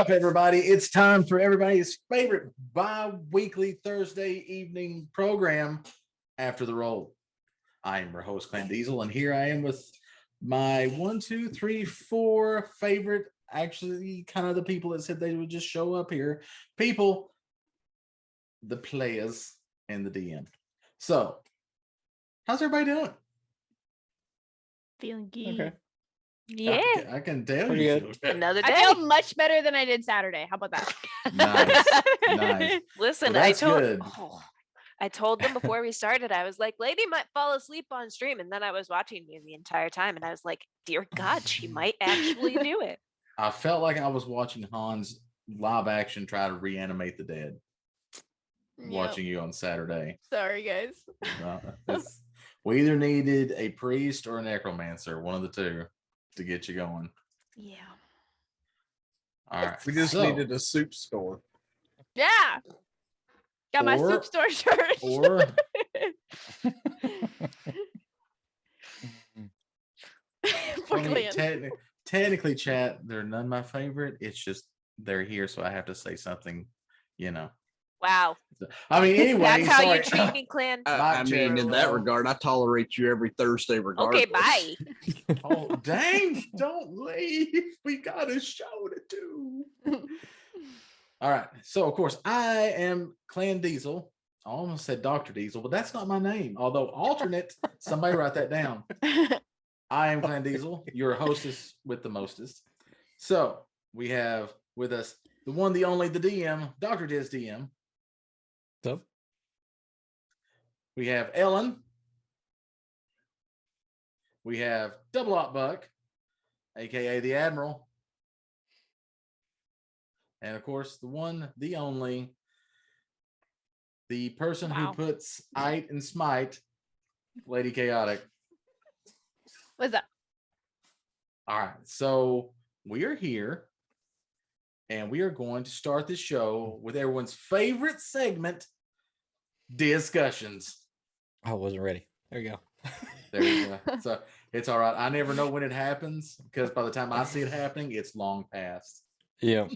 up, everybody? It's time for everybody's favorite bi-weekly Thursday evening program, After the Roll. I am your host, Clan Diesel, and here I am with my 1, 2, 3, 4 favorite, actually kind of the people that said they would just show up here. People, the players, and the DM. So, how's everybody doing? Feeling good. Okay. Yeah, I can tell Pretty you. good. Feel good. another day. I feel much better than I did Saturday. How about that? Nice. Listen, Well, I that's told good. I told them before we started, I was like, Lady might fall asleep on stream. And then I was watching you the entire time. And I was like, dear God, she might actually do it. I felt like I was watching Hans live action try to reanimate the dead. Watching you on Saturday. Sorry, guys. We either needed a priest or a necromancer, one of the two, to get you going. Yeah. All right. We just so- needed a soup store. Yeah. Got my Or- soup store shirt. Or For I mean, Clan. technically, chat, they're none my favorite. It's just they're here, so I have to say something, you know. Wow. I mean, anyway, That's how sorry. you treat me, Clan. Mike I mean, in that Gerald. regard, I tolerate you every Thursday regardless. Okay, bye. Oh, dang, don't leave. We got a show to do. All right. So, of course, I am Clan Diesel. I almost said Dr. Diesel, but that's not my name. Although, alternate, somebody write that down. I am Clan Diesel, your hostess with the mostest. So, we have with us the one, the only, the DM, Dr. Diz DM. So, We have Ellen. We have Double Up Buck, aka the Admiral. And of course, the one, the only, the person Wow. who puts Ite and Smite, Lady Chaotic. What's up? All right, so we are here, and we are going to start the show with everyone's favorite segment, discussions. I wasn't ready. There you go. There you go. So it's all right. I never know when it happens because by the time I see it happening, it's long past. Yeah.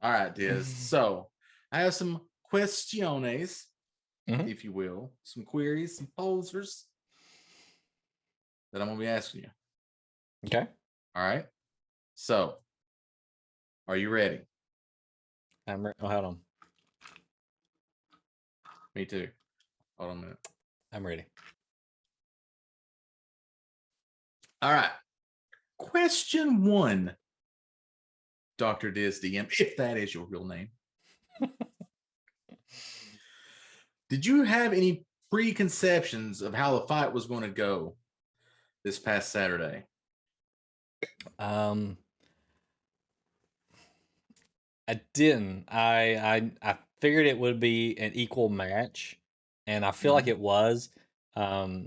All right, Diz. So I have some questiones, Mhm. if you will, some queries, some posers that I'm going to be asking you. Okay. All right. So are you ready? Oh, hold on. Me too. Hold on a minute. I'm ready. All right. Question 1, Dr. Diz DM, if that is your real name. Did you have any preconceptions of how the fight was going to go this past Saturday? I didn't. I figured it would be an equal match, and I feel like it was. I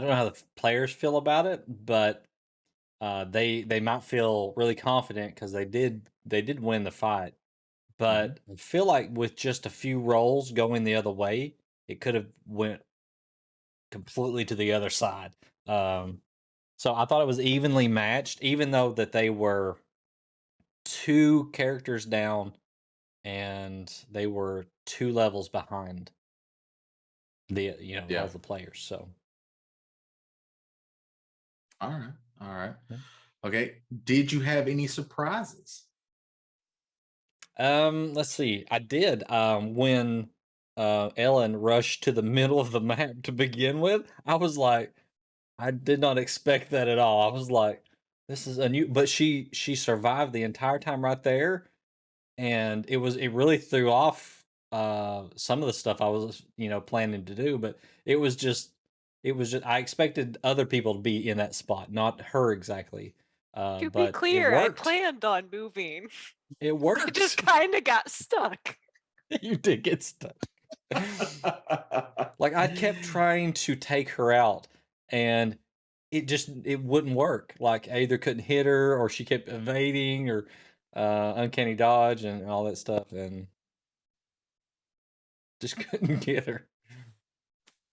don't know how the players feel about it, but they might feel really confident because they did win the fight. But I feel like with just a few rolls going the other way, it could have went completely to the other side. So I thought it was evenly matched, even though that they were 2 characters down and they were 2 levels behind the all the players. So All right. All right. Yeah. Okay. Did you have any surprises? let's see. I did when Ellen rushed to the middle of the map to begin with. I was like, I did not expect that at all. I was like, this is a new, but she survived the entire time right there, and it really threw off some of the stuff I was planning to do, but it was just I expected other people to be in that spot, not her exactly. To be But clear, it I worked. planned on moving. It I worked. just kind of got stuck. You did get stuck. Like I kept trying to take her out, and it wouldn't work. Like I either couldn't hit her, or she kept evading, or uncanny dodge and all that stuff, and just couldn't get her.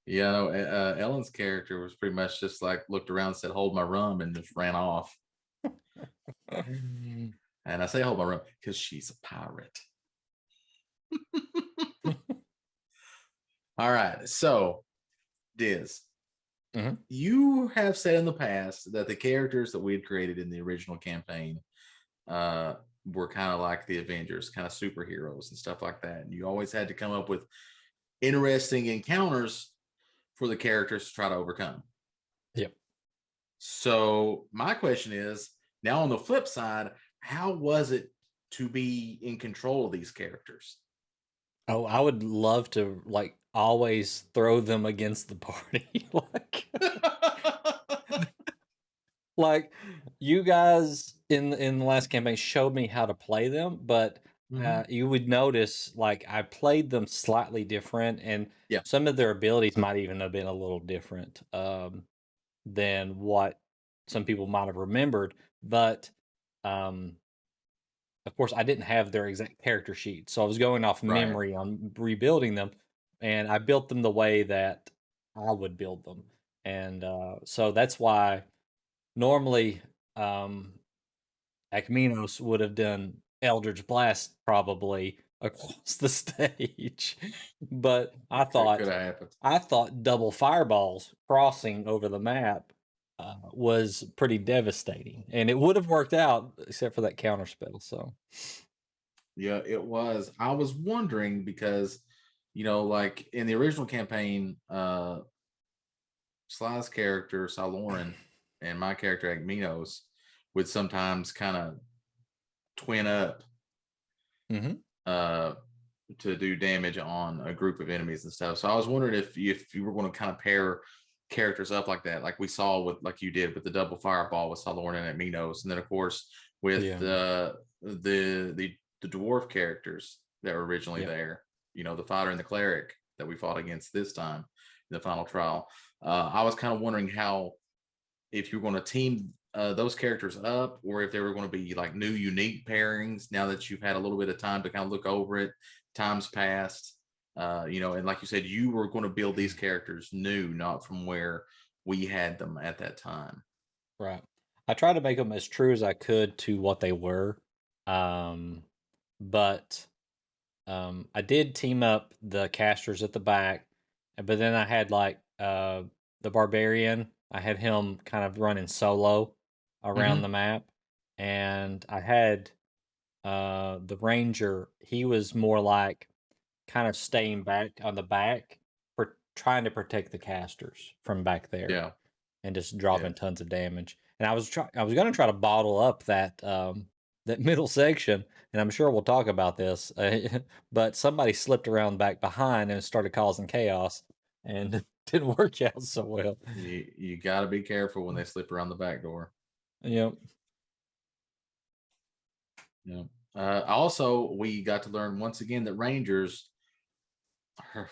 Yeah, no, Ellen's character was pretty much just like looked around, said, "Hold my rum," and just ran off. And I say hold my room because she's a pirate. All right. So, Diz, Mhm. you have said in the past that the characters that we had created in the original campaign were kind of like the Avengers, kind of superheroes and stuff like that. And you always had to come up with interesting encounters for the characters to try to overcome. Yep. So my question is, now on the flip side, how was it to be in control of these characters? Oh, I would love to like always throw them against the party. Like you guys in the last campaign showed me how to play them, but Mhm. you would notice like I played them slightly different, and Yeah. some of their abilities might even have been a little different than what some people might have remembered. But um, of course, I didn't have their exact character sheet, so I was going off Right. memory on rebuilding them, and I built them the way that I would build them, and so that's why normally Akminos would have done Eldritch Blast probably across the stage, but Could have happened. I thought double fireballs crossing over the map was pretty devastating, and it would have worked out except for that counter spell. So Yeah, it was. I was wondering because, like in the original campaign, Sly's character, Siloran, and my character, Agminos, would sometimes kind of twin up Mhm. uh, to do damage on a group of enemies and stuff. So I was wondering if you were going to kind of pair characters up like that, like we saw with like you did with the double fireball with Siloran and Agminos, and then of course with Yeah. the dwarf characters that were originally Yep. there, the fighter and the cleric that we fought against this time in the final trial. I was kind of wondering how, if you're going to team those characters up, or if they were going to be like new unique pairings now that you've had a little bit of time to kind of look over it, time's passed, and like you said, you were going to build these characters new, not from where we had them at that time. Right. I tried to make them as true as I could to what they were. Um, but I did team up the casters at the back, but then I had like the barbarian. I had him kind of running solo around Mhm. the map, and I had the ranger. He was more like kind of staying back on the back, for trying to protect the casters from back there Yeah, and just yeah. dropping tons of damage. And I was gonna try to bottle up that that middle section, and I'm sure we'll talk about this. But somebody slipped around back behind and started causing chaos, and it didn't work out so well. You got to be careful when they slip around the back door. Yep. Yeah. Also, we got to learn once again that Rangers are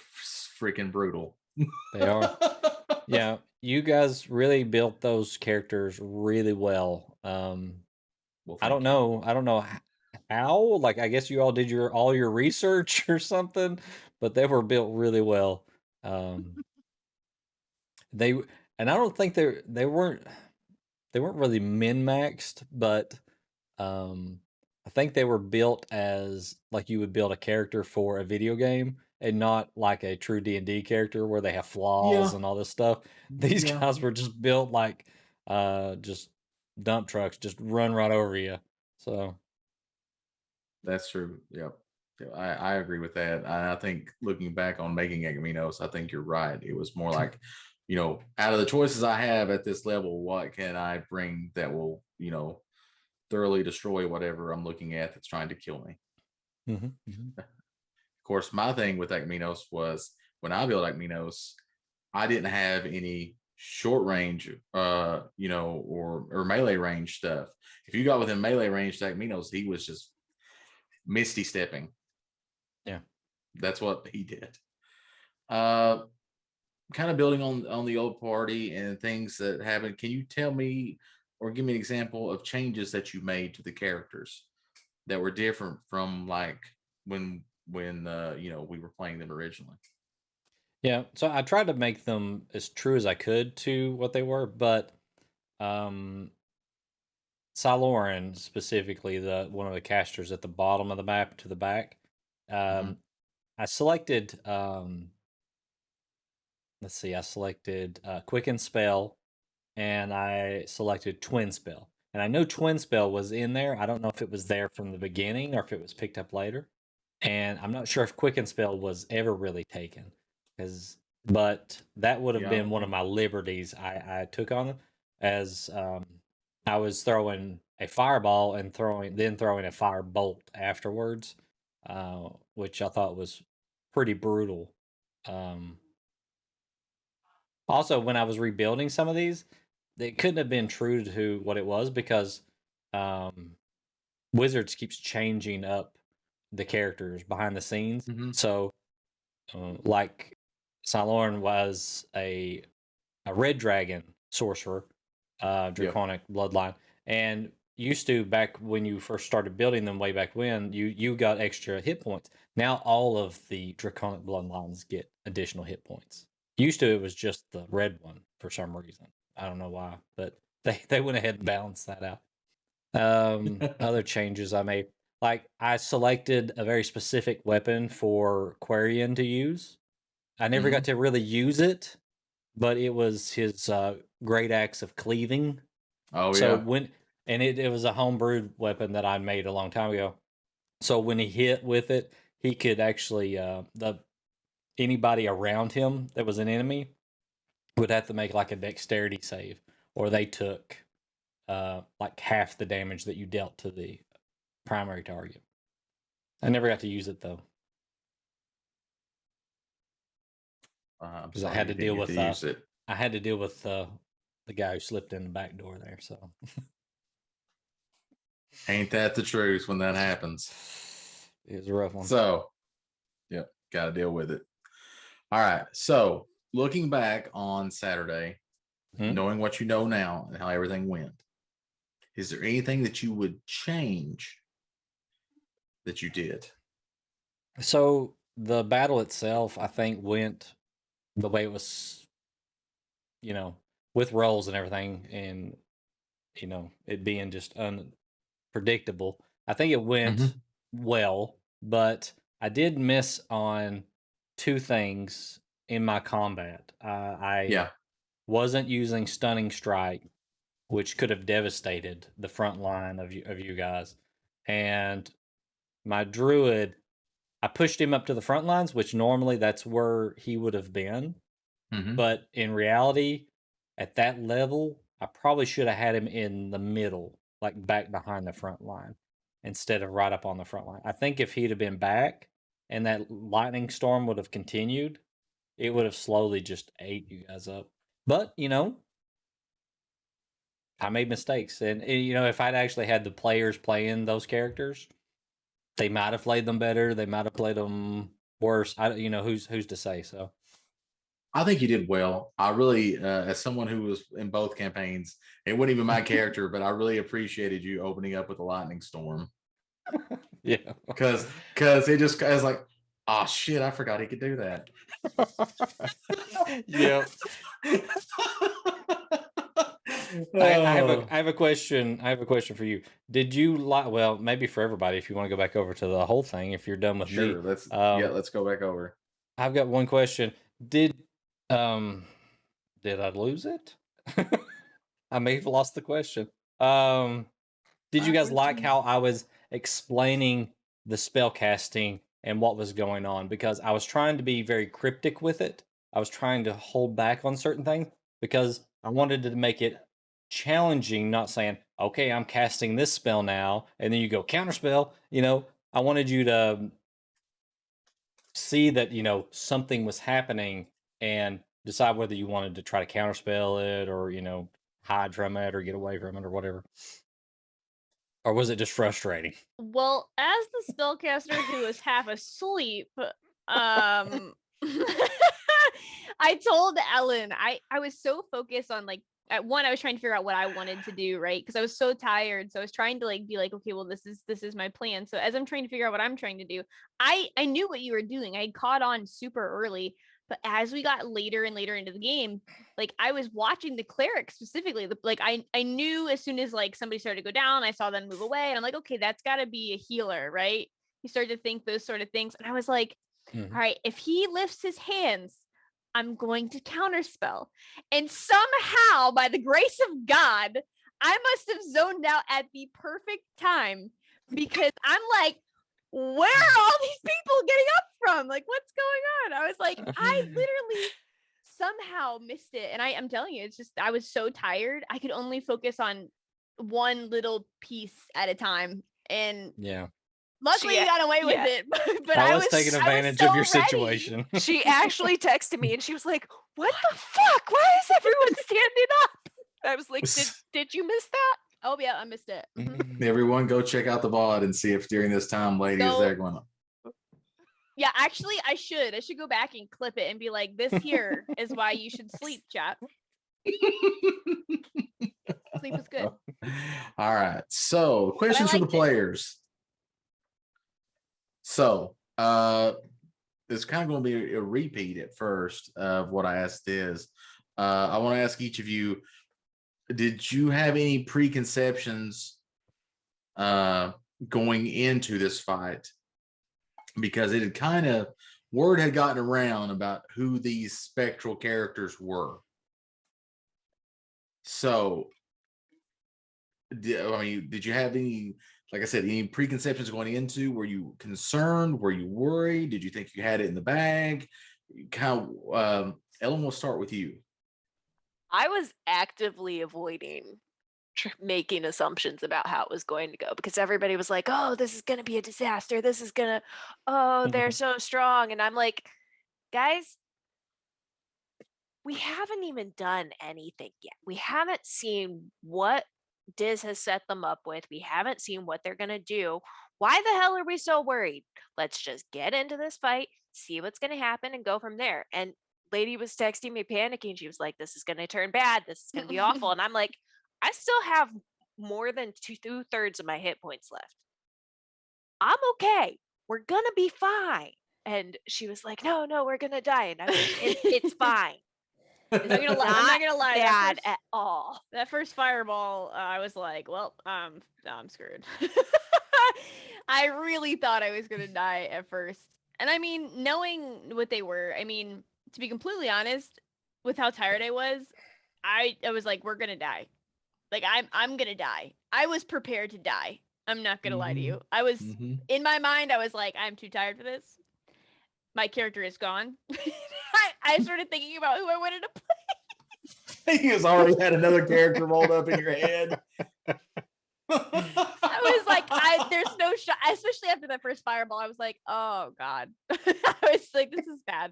freaking brutal. They are. Yeah, you guys really built those characters really well. Well, I don't thank you. know. I don't know how. Like, I guess you all did all your research or something, but they were built really well. Um, they and I don't think they weren't really min maxed, but I think they were built as like you would build a character for a video game, and not like a true D&D character where they have flaws Yeah, and all this stuff. These yeah, guys were just built like just dump trucks, just run right over you. So that's true. Yep. Yeah, I agree with that. I think looking back on making Agaminos, I think you're right. It was more like, out of the choices I have at this level, what can I bring that will, thoroughly destroy whatever I'm looking at that's trying to kill me. Mhm, mhm. Of course, my thing with Agaminos was when I built Agaminos, I didn't have any short range, or melee range stuff. If you got within melee range, Agaminos, he was just misty stepping. Yeah. That's what he did. Uh, Kind of building on the old party and things that happened. Can you tell me or give me an example of changes that you made to the characters that were different from like when we were playing them originally? Yeah, so I tried to make them as true as I could to what they were, but um Siloran specifically, the one of the casters at the bottom of the map to the back. I selected let's see, I selected Quicken Spell, and I selected Twin Spell. And I know Twin Spell was in there. I don't know if it was there from the beginning or if it was picked up later. And I'm not sure if Quicken Spell was ever really taken, but that would have Yeah. been one of my liberties I took on them, as I was throwing a fireball and throwing a fire bolt afterwards, which I thought was pretty brutal. Also, when I was rebuilding some of these, it couldn't have been true to what it was, because Wizards keeps changing up the characters behind the scenes. So, like, Siloran was a red dragon sorcerer, draconic bloodline, and used to, back when you first started building them way back when, you got extra hit points. Now all of the draconic bloodlines get additional hit points. Used to, it was just the red one for some reason. I don't know why, but they went ahead and balanced that out. Other changes I made, like I selected a very specific weapon for Quarian to use. I never got to really use it, but it was his great axe of cleaving. Oh So yeah. It was a homebrewed weapon that I made a long time ago. So when he hit with it, he could actually anybody around him that was an enemy would have to make like a dexterity save, or they took like half the damage that you dealt to the primary target. I never got to use it though, because I had to deal with use it. I had to deal with the guy who slipped in the back door there. So Ain't that the truth when that happens? it was a rough one. So, yep, got to deal with it. All right. So, looking back on Saturday, knowing what you know now and how everything went, is there anything that you would change that you did? So the battle itself, I think, went the way it was, with rolls and everything, and it being just unpredictable. I think it went well, but I did miss on two things in my combat. I wasn't using Stunning Strike, which could have devastated the front line of you guys. And my druid, I pushed him up to the front lines, which normally that's where he would have been. But in reality, at that level, I probably should have had him in the middle, like back behind the front line, instead of right up on the front line. I think if he'd have been back and that lightning storm would have continued, it would have slowly just ate you guys up. But, I made mistakes. And, if I'd actually had the players playing those characters, they might have played them better. They might have played them worse. Who's to say? So I think you did well. I really, as someone who was in both campaigns, it wasn't even my character, but I really appreciated you opening up with a lightning storm. Yeah. Because it was like, oh shit, I forgot he could do that. Yeah. I have a question. I have a question for you. Did you well, maybe for everybody, if you want to go back over to the whole thing, if you're done with me. Let's go back over. I've got one question. Did I lose it? I may have lost the question. Did you guys like how I was explaining the spell casting and what was going on? Because I was trying to be very cryptic with it. I was trying to hold back on certain things because I wanted to make it challenging, not saying, okay, I'm casting this spell now, and then you go counterspell. I wanted you to see that, something was happening and decide whether you wanted to try to counterspell it or, hide from it or get away from it or whatever. Or was it just frustrating? Well, as the spellcaster who was half asleep, I told Ellen, I was so focused on like at one, I was trying to figure out what I wanted to do, right? Because I was so tired. So I was trying to like be like, okay, well, this is my plan. So as I'm trying to figure out what I'm trying to do, I knew what you were doing. I caught on super early. But as we got later and later into the game, like I was watching the cleric specifically. Like I knew as soon as like somebody started to go down, I saw them move away, and I'm like, okay, that's got to be a healer, right? You start to think those sort of things, and I was like, Mhm. all right, if he lifts his hands, I'm going to counterspell. And somehow, by the grace of God, I must have zoned out at the perfect time because I'm like, where are all these people getting up from? Like, what's going on? I was like, I literally somehow missed it. And I'm telling you, it's just, I was so tired. I could only focus on one little piece at a time. And Yeah. luckily, She- you got away with yeah. it. But I I was taking I was advantage so of your ready. situation. She actually texted me and she was like, "What the fuck? Why is everyone standing up?" I was like, "Did you miss that?" Oh yeah, I missed it. Mm-hmm. Everyone go check out the VOD and see if during this time Lady is Go- there going, Yeah, actually, I should go back and clip it and be like, "This here is why you should sleep, chat. Sleep is good." all right. So questions for the liked it. players. So it's kind of going to be a repeat at first of what I asked is. I want to ask each of you, did you have any preconceptions going into this fight? Because it had kind of, word had gotten around about who these spectral characters were. So, did you have any, like I said, any preconceptions going into? Were you concerned? Were you worried? Did you think you had it in the bag? Ellen, we'll start with you. I was actively avoiding making assumptions about how it was going to go because everybody was like, "Oh, this is going to be a disaster. This is going to, oh, they're so strong." And I'm like, guys, we haven't even done anything yet. We haven't seen what Diz has set them up with. We haven't seen what they're going to do. Why the hell are we so worried? Let's just get into this fight, see what's going to happen, and go from there. And Lady was texting me panicking. She was like, "This is going to turn bad. This is going to be awful." And I'm like, I still have more than 2/3 of my hit points left. I'm okay. We're going to be fine. And she was like, "No, we're going to die." And I was like, it's fine. I'm not gonna lie. I'm not gonna lie. Bad at all. That first fireball, I was like, well, I'm screwed. I really thought I was gonna die at first. And I mean, knowing what they were, I mean, to be completely honest, with how tired I was was like, we're gonna die. Like I'm gonna die. I was prepared to die. I'm not gonna lie to you. I was in my mind, I was like, I'm too tired for this. My character is gone. I started thinking about who I wanted to play. He has already had another character rolled up in your head. I was like, there's no shot, especially after that first fireball. I was like, oh God. I was like, this is bad.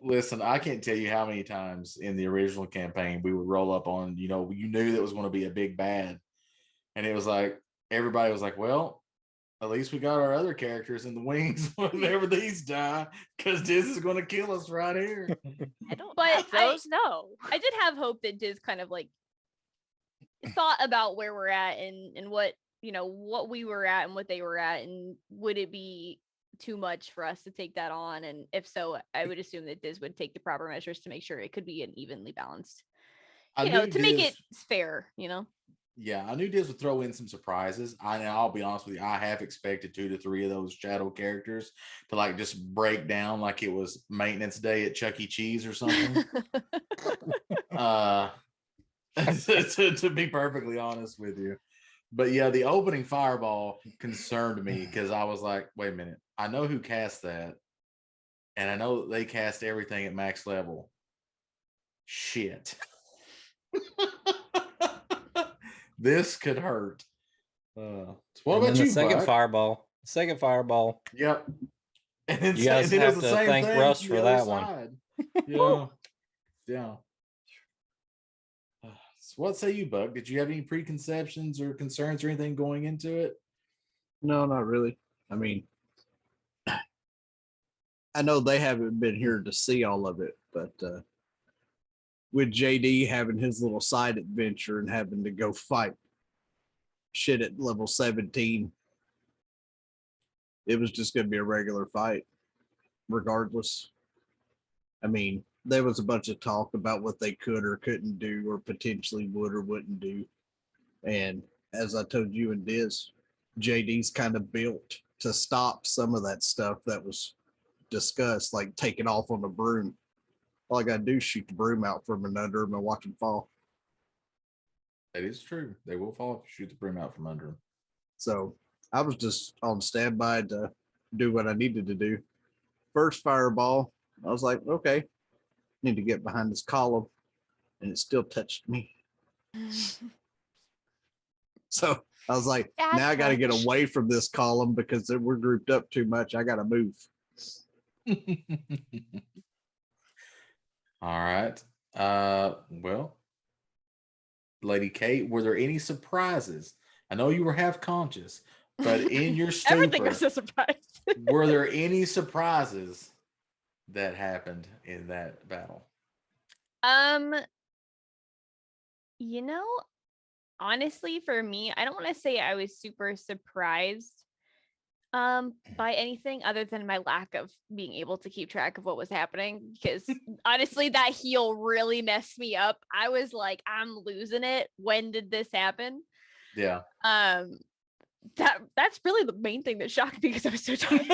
Listen, I can't tell you how many times in the original campaign we would roll up on, you knew that was going to be a big bad. And it was like, everybody was like, well, at least we got our other characters in the wings whenever these die, because Diz is going to kill us right here. I don't But have those. No. I did have hope that Diz kind of like thought about where we're at and what, what we were at and what they were at, and would it be too much for us to take that on? And if so, I would assume that Diz would take the proper measures to make sure it could be an evenly balanced, to make it fair, Yeah, I knew Diz would throw in some surprises. I'll be honest with you, I have expected 2 to 3 of those shadow characters to like just break down like it was maintenance day at Chuck E. Cheese or something. To be perfectly honest with you. But yeah, the opening fireball concerned me because I was like, wait a minute, I know who cast that, and I know they cast everything at max level. Shit. This could hurt. So what about you, the second Buck? fireball? Second fireball. Yep. And You guys have to thank Russ for that one. Yeah. Yeah. So what say you, Buck? Did you have any preconceptions or concerns or anything going into it? No, not really. I mean, I know they haven't been here to see all of it, but with JD having his little side adventure and having to go fight shit at level 17, it was just going to be a regular fight regardless. I mean, there was a bunch of talk about what they could or couldn't do or potentially would or wouldn't do. And as I told you and Diz, JD's kind of built to stop some of that stuff that was discussed, like taking off on the broom. All I got to do is shoot the broom out from under him and watch him fall. That is true. They will fall if you shoot the broom out from under them. So I was just on standby to do what I needed to do. First fireball, I was like, okay, need to get behind this column, and it still touched me. So I was like, That's now I got to get rubbish. away from this column because we're grouped up too much. I got to move. All right. Well, Lady Kate, were there any surprises? I know you were half conscious, but in your Everything stupor, was a surprise. were there any surprises that happened in that battle? You know, honestly, for me, I don't want to say I was super surprised by anything other than my lack of being able to keep track of what was happening, because honestly that heal really messed me up. I was like, I'm losing it. When did this happen? Yeah. That's really the main thing that shocked me because I was so tired.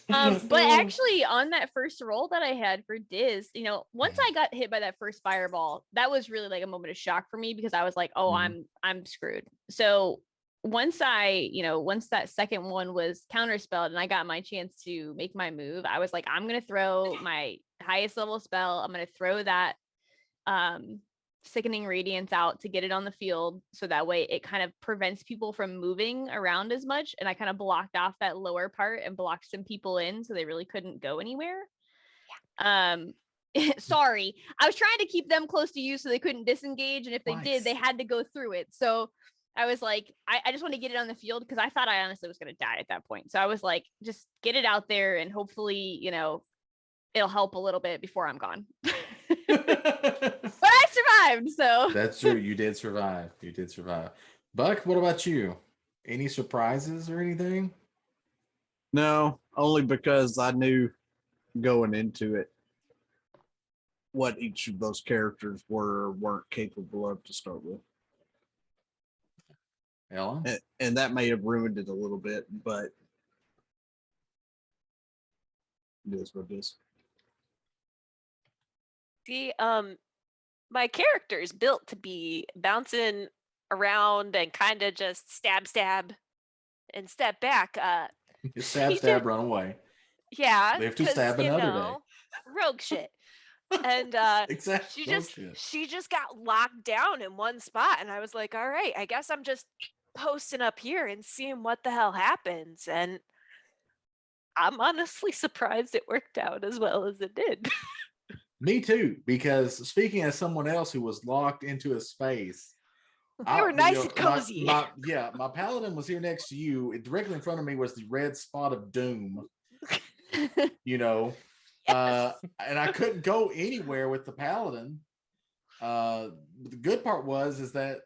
But actually on that first roll that I had for Diz, you know, once I got hit by that first fireball, that was really like a moment of shock for me because I was like, oh, I'm screwed. So once that second one was counterspelled and I got my chance to make my move, I was like, I'm gonna throw my highest level spell. I'm gonna throw that Sickening Radiance out to get it on the field, so that way it kind of prevents people from moving around as much. And I kind of blocked off that lower part and blocked some people in so they really couldn't go anywhere. Sorry, I was trying to keep them close to you so they couldn't disengage, and if they did, they had to go through it. So I was like, I just want to get it on the field because I thought I honestly was going to die at that point. So I was like, just get it out there and hopefully, you know, it'll help a little bit before I'm gone. But I survived, so That's true. You did survive. You did survive. Buck, what about you? Any surprises or anything? No, only because I knew going into it what each of those characters were or weren't capable of to start with. Ella? And that may have ruined it a little bit, but it is what it is. See, my character is built to be bouncing around and kind of just stab and step back. Stab, run away. Yeah, Live to 'cause, stab you another know, rogue shit. And Exactly. she just got locked down in one spot, and I was like, all right, I guess I'm just posting up here and seeing what the hell happens. And I'm honestly surprised it worked out as well as it did. Me too, because speaking as someone else who was locked into a space, They were nice and cozy. My paladin was here next to you. Directly in front of me was the red spot of doom. You know, Yes. and I couldn't go anywhere with the paladin. But the good part is that,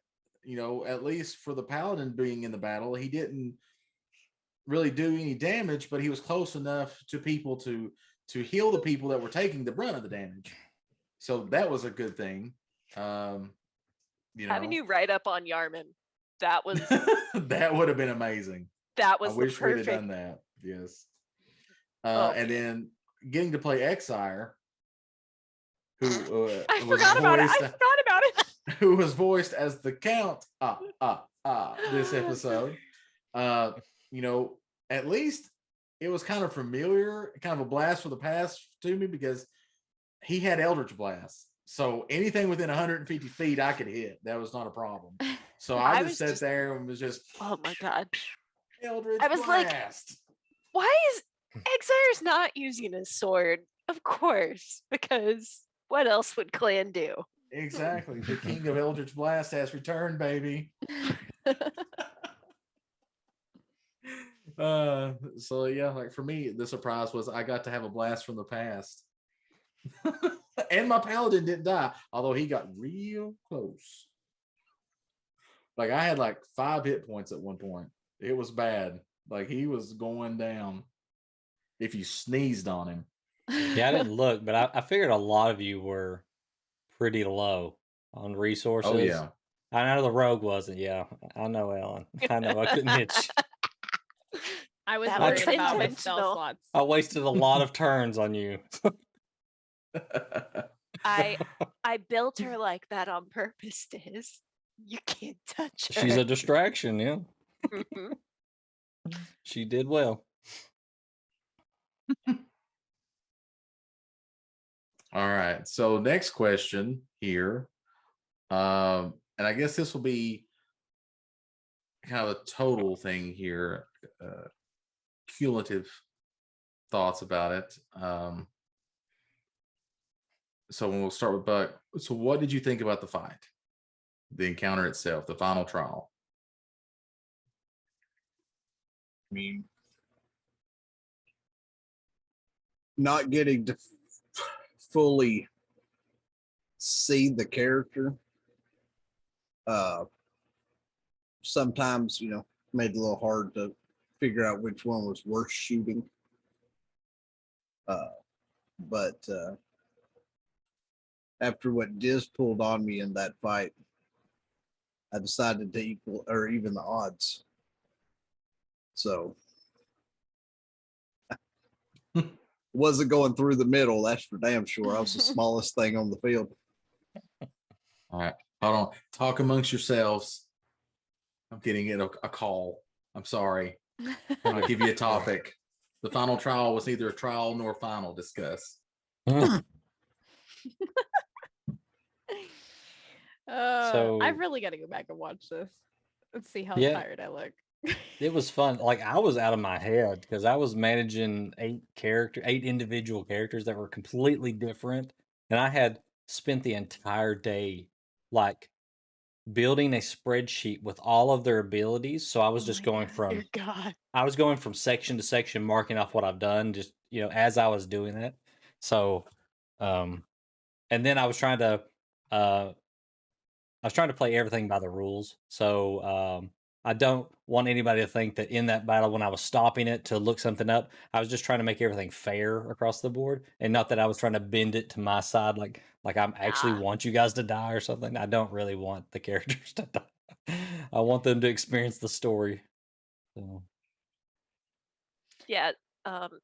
you know, at least for the paladin being in the battle, he didn't really do any damage, but he was close enough to people to heal the people that were taking the brunt of the damage. So that was a good thing. You know, Having you right up on Yarman, that was that would have been amazing. I wish we'd have done that. Yes. And then getting to play Exire, who I forgot about it. Who was voiced as the Count this episode. You know, at least it was kind of familiar, kind of a blast for the past to me because he had Eldritch Blast. So anything within 150 feet I could hit. That was not a problem. So I just sat there and was just, oh my god. Eldritch I was like, Blast. why is Exire's not using his sword? Of course, because what else would Clan do? Exactly. The King of Eldritch Blast has returned, baby. So yeah, like for me, the surprise was I got to have a blast from the past. And my paladin didn't die, although he got real close. Like I had like 5 hit points at one point. It was bad. Like he was going down if you sneezed on him. Yeah, I didn't look, but I figured a lot of you were pretty low on resources. Oh yeah. I know the rogue wasn't. Yeah, I know, Ellen. I know I couldn't hit you. I was That worried was about my intentional. spell slots. I wasted a lot of turns on you. I built her like that on purpose, Diz. You can't touch her. She's a distraction, yeah. Mhm. She did well. All right. So next question here. And I guess this will be kind of a total thing here. Cumulative thoughts about it. So we'll start with Buck. So what did you think about the fight? The encounter itself, the final trial. I mean, not getting to fully see the character sometimes, made it a little hard to figure out which one was worth shooting. But after what Diz pulled on me in that fight, I decided to equal or even the odds. So wasn't going through the middle, that's for damn sure. I was the smallest thing on the field. All right. Hold on. Talk amongst yourselves. I'm getting a call. I'm sorry. I'll give you a topic. The final trial was neither a trial nor final. Discuss. So- I've really got to go back and watch this. Let's see how Yeah. tired I look. It was fun. Like I was out of my head because I was managing 8 individual characters that were completely different. And I had spent the entire day like building a spreadsheet with all of their abilities. So I was just going from Dear God. I was going from section to section, marking off what I've done, just as I was doing it. So, and then I was trying to play everything by the rules. So, I don't want anybody to think that in that battle when I was stopping it to look something up, I was just trying to make everything fair across the board, and not that I was trying to bend it to my side, like I actually Nah. want you guys to die or something. I don't really want the characters to die. I want them to experience the story. So. Yeah.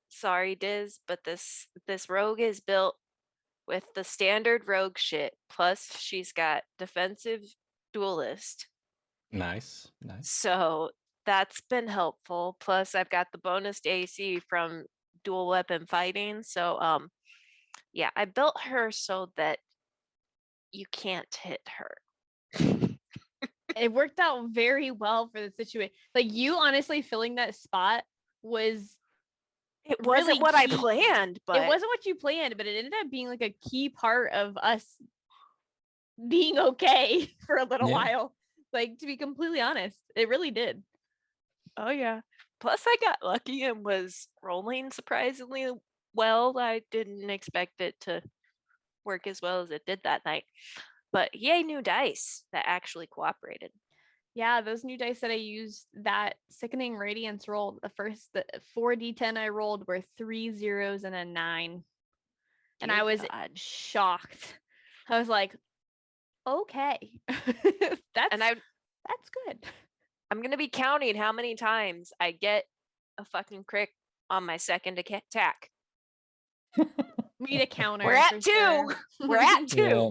Sorry, Diz, but this rogue is built with the standard rogue shit. Plus, she's got defensive duelist. Nice. So that's been helpful. Plus, I've got the bonus to AC from dual weapon fighting. So, yeah, I built her so that you can't hit her. It worked out very well for the situation. Like you honestly filling that spot was It wasn't really what I key. planned, but it wasn't what you planned, but it ended up being like a key part of us being okay for a little Yeah. while. Like to be completely honest, it really did. oh yeah. Plus, I got lucky and was rolling surprisingly well. I didn't expect it to work as well as it did that night. But yay, new dice that actually cooperated. Yeah, those new dice that I used, that sickening radiance roll, the 4d10 I rolled were 3 zeros and a 9. And Dear I was God. shocked. I was like, okay. And that's good. I'm gonna be counting how many times I get a fucking crit on my second attack. We need a counter. We're at for 2. sure. We're at 2. Yeah.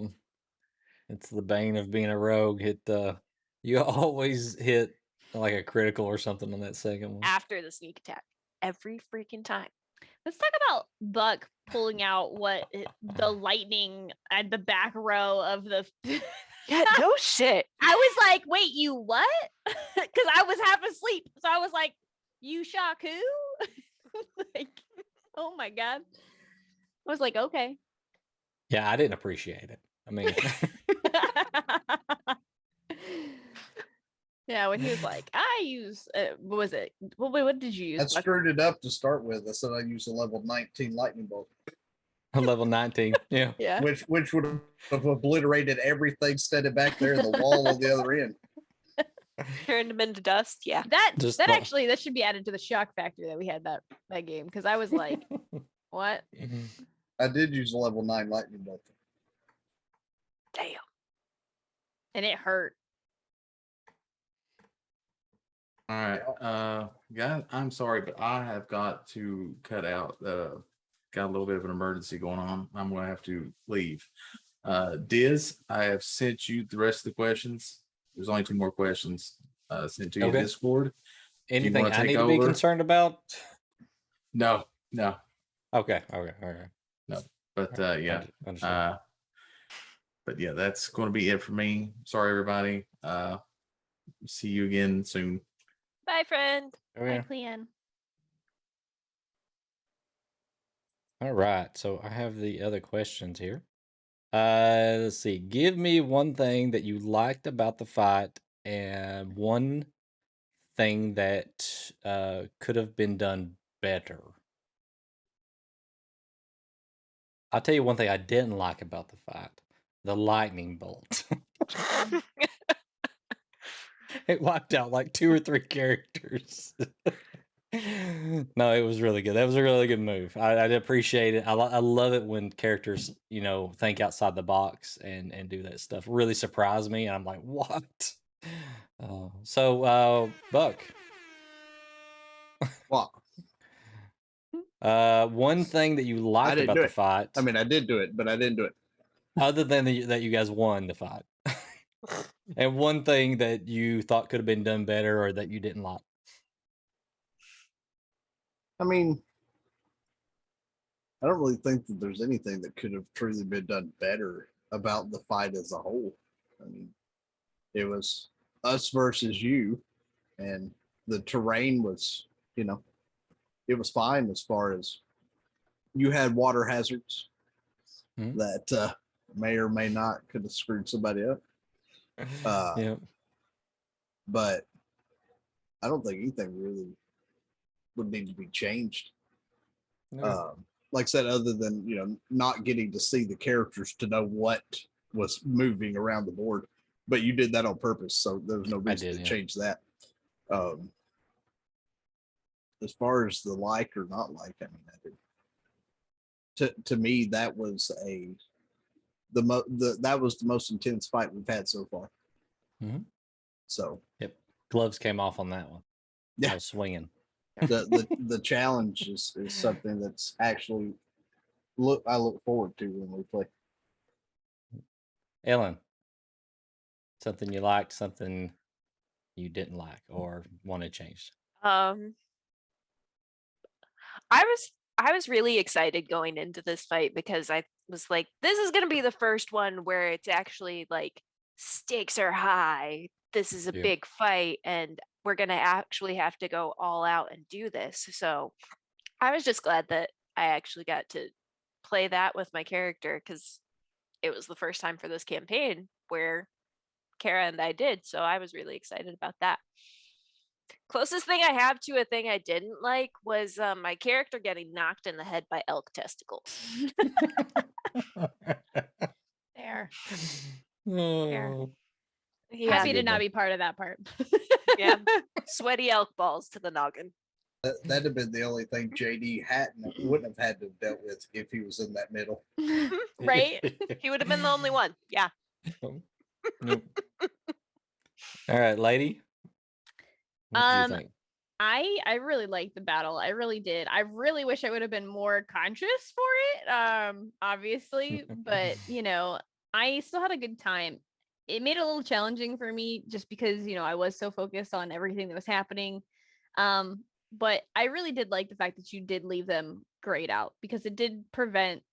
It's the bane of being a rogue. You always hit like a critical or something on that second one. After the sneak attack. Every freaking time. Let's talk about Buck pulling out the lightning at the back row of the. Yeah, no shit. I was like, wait, you what? Because I was half asleep. So I was like, you shock who? Like, oh my God. I was like, okay. Yeah, I didn't appreciate it. I mean, yeah, when he was like, I use, what was it? What did you use? I screwed it up to start with. I said I used a level 19 lightning bolt. Level 19. Yeah. Yeah. which would have obliterated everything standing back there in the wall on the other end. Turned them into dust. Yeah. Just That the- actually that should be added to the shock factor that we had that game because I was like, what? I did use a level 9 lightning bolt. Damn. And it hurt. All right, guys, I'm sorry, but I have got to cut out. Got a little bit of an emergency going on. I'm gonna have to leave. Diz, I have sent you the rest of the questions. There's only 2 more questions sent to you in Okay. Discord. Anything wanna I take need to be over? concerned about? No, Okay. All right. but yeah. Understood. But yeah, that's going to be it for me. Sorry, everybody. See you again soon. Bye, friend. Okay. Bye, Clean. All right. So I have the other questions here. Let's see. Give me one thing that you liked about the fight and one thing that could have been done better. I'll tell you one thing I didn't like about the fight. The lightning bolt. It wiped out like 2 or 3 characters. No, it was really good. That was a really good move. I appreciate it. I love it when characters, think outside the box and do that stuff. Really surprise me, and I'm like, what? Buck, Well, one thing that you liked didn't about do the it. fight, I mean, I did do it, but I didn't do it. other than that you guys won the fight, and one thing that you thought could have been done better or that you didn't like. I mean, I don't really think that there's anything that could have truly been done better about the fight as a whole. I mean, it was us versus you, and the terrain was, it was fine as far as you had water hazards that may or may not could have screwed somebody up. Yeah. But I don't think anything really would need to be changed. Like I said, other than not getting to see the characters to know what was moving around the board, but you did that on purpose, so there was no reason to change that. As far as the like or not like, I mean, I did. To me, that was that was the most intense fight we've had so far. Mhm. So gloves came off on that one. Yeah. I was swinging. the challenge is something that's actually I look forward to when we play. Ellen, something you liked, something you didn't like or wanted changed. I was really excited going into this fight because I was like, this is gonna be the first one where it's actually like stakes are high. This is a big fight, and we're gonna actually have to go all out and do this. So I was just glad that I actually got to play that with my character because it was the first time for this campaign where Kara and I did. So I was really excited about that. Closest thing I have to a thing I didn't like was my character getting knocked in the head by elk testicles. There. Oh. Yeah, Happy to not be part of that part. yeah, sweaty elk balls to the noggin. That'd have been the only thing JD wouldn't have had to have dealt with if he was in that middle. Right? He would have been the only one. Yeah. Nope. All right, lady. What do you think? I really liked the battle. I really did. I really wish I would have been more conscious for it. Obviously, but I still had a good time. It made it a little challenging for me just because, I was so focused on everything that was happening. But I really did like the fact that you did leave them grayed out because it did prevent,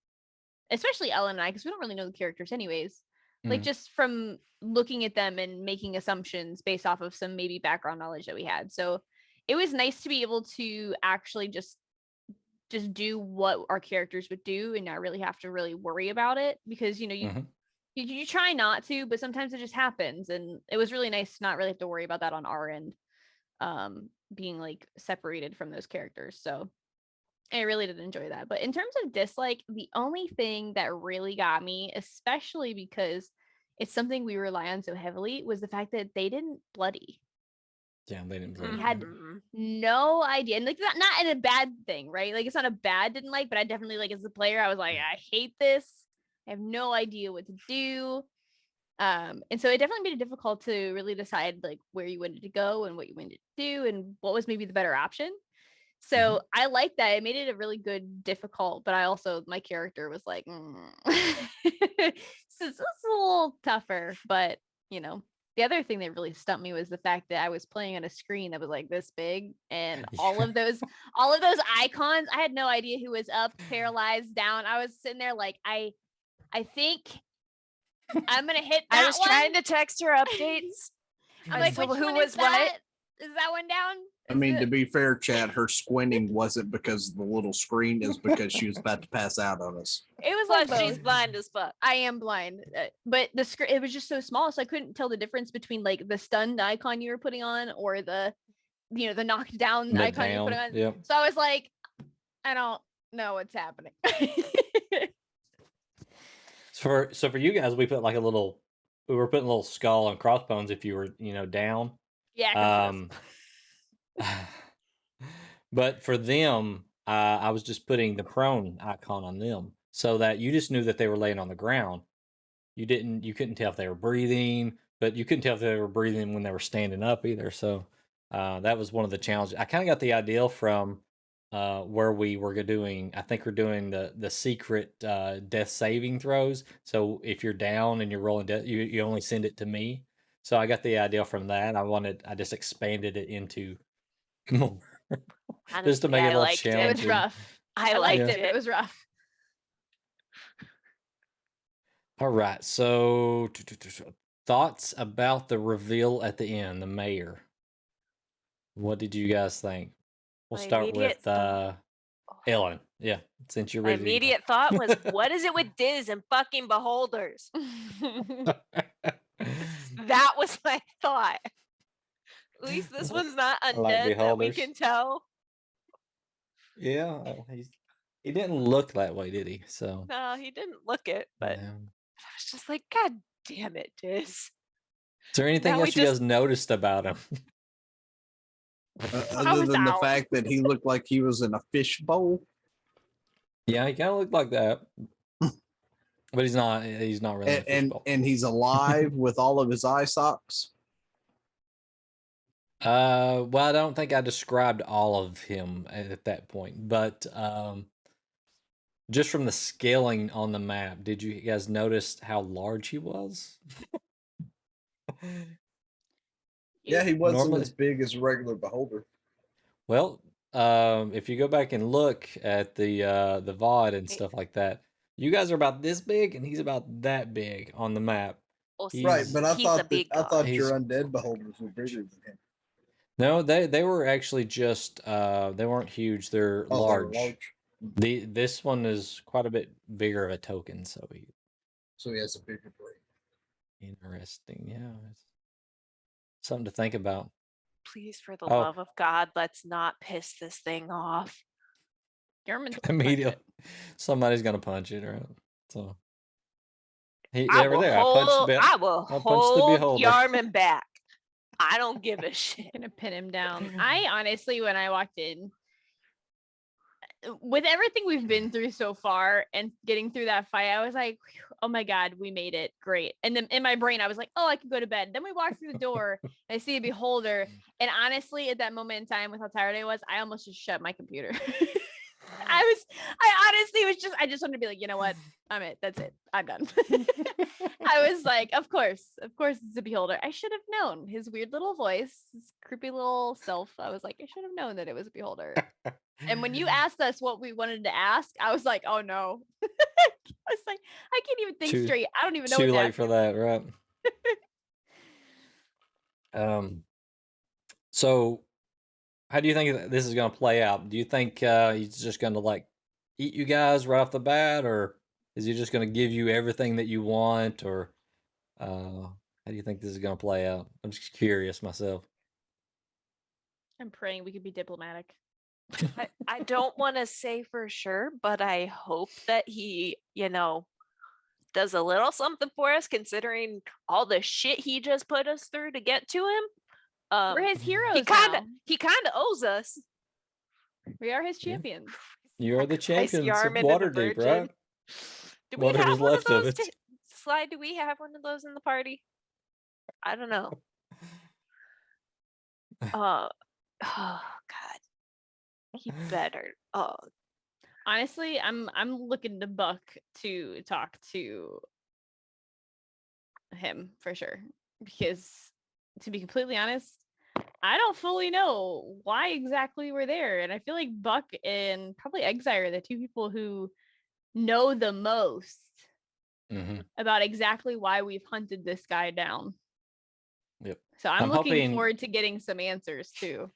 especially Ellen and I, because we don't really know the characters anyways. Like just from looking at them and making assumptions based off of some maybe background knowledge that we had. So it was nice to be able to actually just do what our characters would do and not really have to really worry about it because, you try not to, but sometimes it just happens. And it was really nice to not really have to worry about that on our end, being like separated from those characters. So I really did enjoy that. But in terms of dislike, the only thing that really got me, especially because it's something we rely on so heavily, was the fact that they didn't bloody. Yeah, they didn't play. I had Mhm. no idea. And like not in a bad thing, right? Like it's not a bad didn't like, but I definitely like as a player, I was like, I hate this. I have no idea what to do. And so it definitely made it difficult to really decide like where you wanted to go and what you wanted to do and what was maybe the better option. So I like that. It made it a really good difficult, but I also my character was like, so it's a little tougher. But you know, the other thing that really stumped me was the fact that I was playing on a screen that was like this big, and all of those icons, I had no idea who was up, paralyzed, down. I was sitting there like, I think I'm gonna hit that I was one. trying to text her updates. I'm like, as to which who one was is what? that? Is that one down? I Is mean, it- to be fair, Chad, her squinting wasn't because of the little screen, is because she was about to pass out on us. it was like Plus, she's both. blind as fuck. I am blind, but the screen it was just so small, so I couldn't tell the difference between like the stunned icon you were putting on or the the knocked down The icon you're putting down, on. yep. So I was like, I don't know what's happening. So for you guys, we put like we were putting a little skull and crossbones if you were down. Yeah. confused. But for them, I was just putting the prone icon on them so that you just knew that they were laying on the ground. You couldn't tell if they were breathing, but you couldn't tell if they were breathing when they were standing up either. So that was one of the challenges. I kind of got the idea from where we were doing. I think we're doing the secret death saving throws. So if you're down and you're rolling death, you only send it to me. So I got the idea from that. I just expanded it into more just to Honestly, make it a I little liked it. It was challenging. rough. I liked liked it, but it was rough. All right. So thoughts about the reveal at the end, the mayor. What did you guys think? We'll My start immediate with thought- Ellen. Yeah, since you're My ready. to go. immediate thought was, what is it with Diz and fucking beholders? That was my thought. At least this one's not like undead that we beholders. can tell. Yeah, he didn't look that way, did he? So No, he didn't look it, but yeah. I was just like, God damn it, Diz. Is there anything Now we else you guys noticed about him? Other was than the out. fact that he looked like he was in a fish bowl. Yeah, he kind of looked like that, but he's not. He's not really. And, a fishbowl. and he's alive with all of his eye socks. Well, I don't think I described all of him at that point, but just from the scaling on the map, did you guys notice how large he was? Yeah, he wasn't Normally- as big as a regular beholder. Well, if you go back and look at the VOD and stuff like that, you guys are about this big, and he's about that big on the map. Well, He's- Right, but I he's a thought big I thought guy. your He's- undead beholders were bigger than him. No, they were actually just they weren't huge. They're Oh, large. they're large. This one is quite a bit bigger of a token, so So he has a bigger brain. interesting. Yeah, it's something to think about. Please, for the Oh. love of God, let's not piss this thing off. German's Immediately, somebody's gonna punch it, right? So I there we will there. hold, I I will punched the hold beholder. Yarman back. I don't give a shit. Gonna pin him down. I honestly, when I walked in, with everything we've been through so far and getting through that fight, I was like, "Phew, oh my God, we made it. Great." And then in my brain, I was like, oh, I can go to bed. Then we walked through the door and I see a beholder. And honestly, at that moment in time, with how tired I was, I almost just shut my computer. I honestly was just, I just wanted to be like, you know what? I'm it. That's it. I'm done. I was like, of course it's a beholder. I should have known his weird little voice, his creepy little self. I was like, I should have known that it was a beholder. And when you asked us what we wanted to ask, I was like, oh no. I was like, I can't even think Too- straight. I don't even know too what to late ask for you. that, right? So how do you think this is going to play out? Do you think he's just going to like eat you guys right off the bat, or is he just going to give you everything that you want, or how do you think this is going to play out? I'm just curious myself. I'm praying we could be diplomatic. I don't want to say for sure, but I hope that he, does a little something for us, considering all the shit he just put us through to get to him. We're his heroes He kind of now. he kind of owes us. We are his Yeah. champions. You are the Sacrifice champions of Yarman and the Waterdeep, Virgin. right? Do we Whatever's have one left of of those? it. Slide, do we have one of those in the party? I don't know. Oh God. He better. Oh, Honestly, I'm looking to Buck to talk to him for sure. Because to be completely honest, I don't fully know why exactly we're there. And I feel like Buck and probably Exire are the two people who know the most Hmm. about exactly why we've hunted this guy down. Yep. So I'm I'm looking hoping- forward to getting some answers too.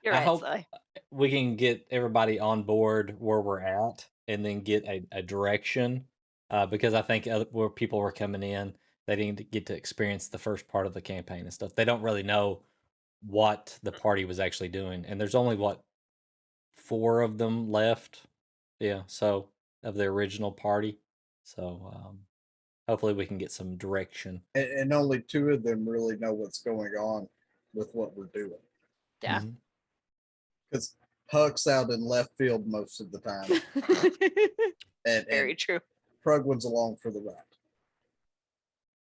you're I right, hope- Sly. We can get everybody on board where we're at and then get a direction. Because I think where people were coming in, they didn't get to experience the first part of the campaign and stuff. They don't really know what the party was actually doing. And there's only, 4 of them left? Yeah, so of the original party. So hopefully we can get some direction. And only 2 of them really know what's going on with what we're doing. Yeah. Mhm. Because Huck's out in left field most of the time, and Very true. Prugwin's along for the ride.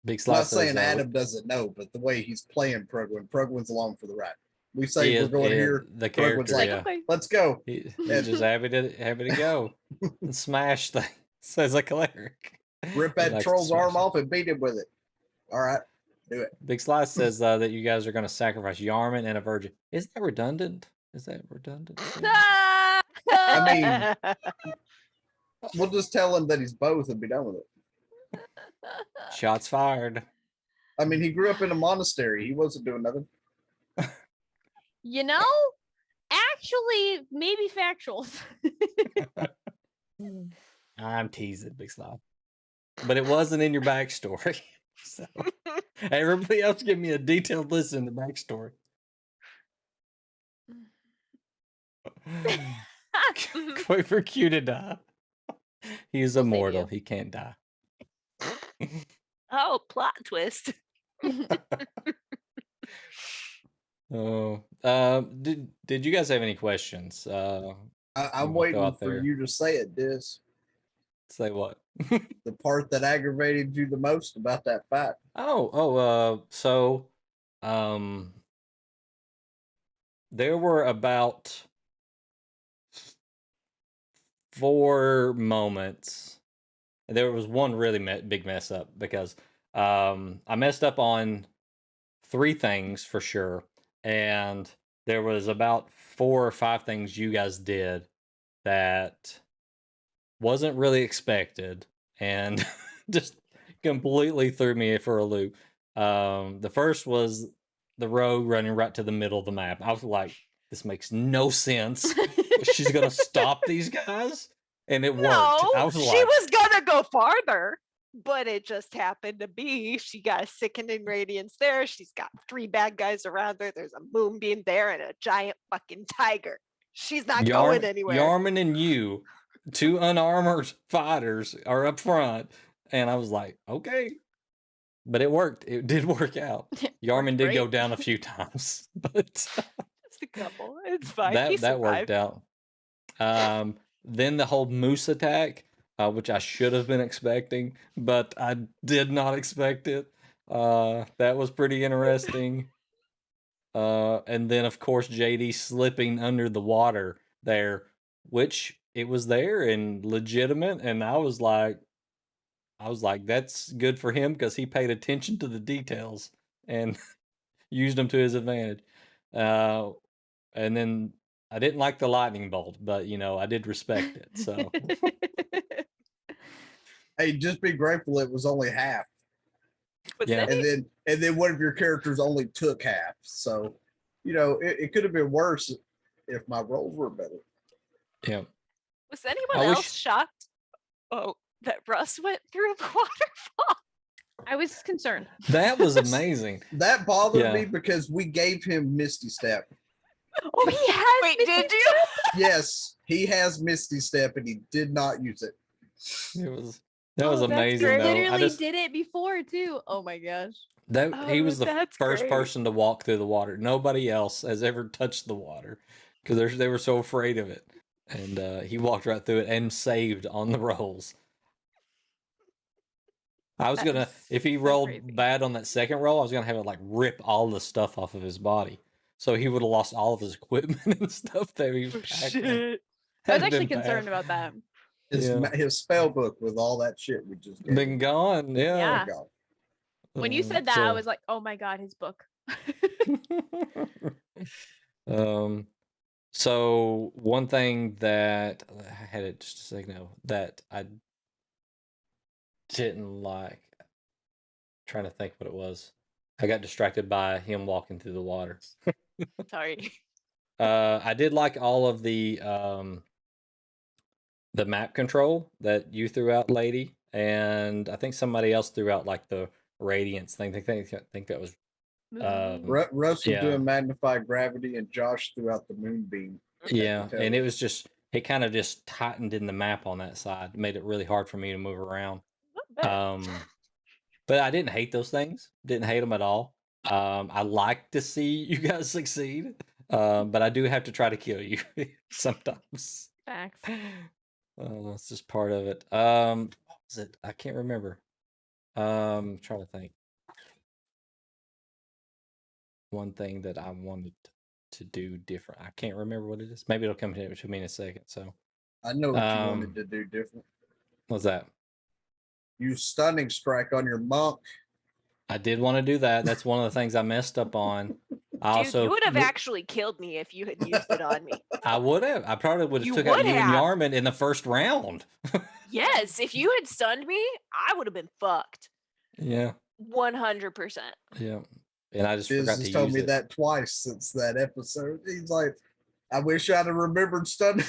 Big I'm Slice not says, saying Adam doesn't know, but the way he's playing Prugwin's along for the ride. We say he we're is- going yeah, here, the Prugwin's character, like, yeah. Okay. let's go. He's Yeah. just happy to go and smash things as a cleric. Rip He that likes to troll's arm smash it. off and beat him with it. All right, do it. Big Slice says that you guys are going to sacrifice Yarman and a virgin. Isn't that redundant? Is that redundant? I We'll just tell him that he's both and be done with it. Shots fired. I mean, he grew up in a monastery. He wasn't doing nothing. You know, actually, maybe factuals. I'm teasing, Big Slice. But it wasn't in your backstory. So everybody else give me a detailed list in the backstory. Wait for Q to die. He's We'll save immortal. you. He can't die. Oh, plot twist. Oh, did you guys have any questions? I'm wanna go waiting out for there? you to say it, Diz. Say what? The part that aggravated you the most about that fight. So, there were about 4 moments. There was one really big mess up because I messed up on 3 things for sure, and there was about 4 or 5 things you guys did that wasn't really expected and just completely threw me for a loop. The first was the rogue running right to the middle of the map. I was like, this makes no sense. She's gonna stop these guys, and it worked. No, I was she like, was gonna go farther, but it just happened to be she got a sickening radiance there. She's got 3 bad guys around her. There's a moonbeam there and a giant fucking tiger. She's not going anywhere. Yarman and you, 2 unarmored fighters, are up front, and I was like, okay. But it worked. It did work out. Yarman did go great. down a few times, but Just a couple. It's fine. that worked out. Then the whole moose attack, which I should have been expecting, but I did not expect it. That was pretty interesting. And then of course JD slipping under the water there, which it was there and legitimate, and I was like, that's good for him because he paid attention to the details and used them to his advantage. And then I didn't like the lightning bolt, but I did respect it. So Hey, just be grateful it was only half. Was Yeah. any- And then one of your characters only took half. So, it could have been worse if my rolls were better. yeah. was anyone I wish- else shocked? Oh, that Russ went through the waterfall. I was concerned. That was amazing. That bothered Yeah. me because we gave him Misty Step. Oh, he has. Wait, Misty did you? Yes, he has Misty Step and he did not use it. It was that was Oh, that's amazing great. though. I Literally just did it before too. Oh my gosh. he Oh, was the that's first great. person to walk through the water. Nobody else has ever touched the water because they were so afraid of it. And he walked right through it and saved on the rolls. I was That gonna, is if he so rolled crazy. bad on that second roll, I was gonna have it like rip all the stuff off of his body, so he would have lost all of his equipment and stuff that he was Oh, packing. shit. I was Had actually been concerned bad. about that. Yeah. His spell book with all that shit we just gave Been him. gone. Yeah. Yeah. Gone. When you said that, I was like, oh my god, his book. um. So one thing that I had it just a second ago that I didn't like. Trying to think what it was. I got distracted by him walking through the water. Sorry. I did like all of the map control that you threw out, lady, and I think somebody else threw out like the radiance thing. I think that was Russ was Yeah. doing magnified gravity and Josh threw out the moonbeam. yeah, tell and you. it was just it kind of just tightened in the map on that side, made it really hard for me to move around. Not bad. But I didn't hate those things. Didn't hate them at all. I like to see you guys succeed, but I do have to try to kill you sometimes. Facts. That's just part of it. What was it? I can't remember. Trying to think. One thing that I wanted to do different. I can't remember what it is. Maybe it'll come to me in a second. So, I know what you Um, wanted to do different. what's that? Use stunning strike on your monk. I did want to do that. That's one of the things I messed up on. I Dude, also you would have actually killed me if you had used it on me. I would have. I probably would have You took out would you and have. Yarman in the first round. Yes, if you had stunned me, I would have been fucked. Yeah, 100%. yeah. And I just Biz forgot has to told use me it. that twice since that episode. He's like, I wish I'd have remembered stunning.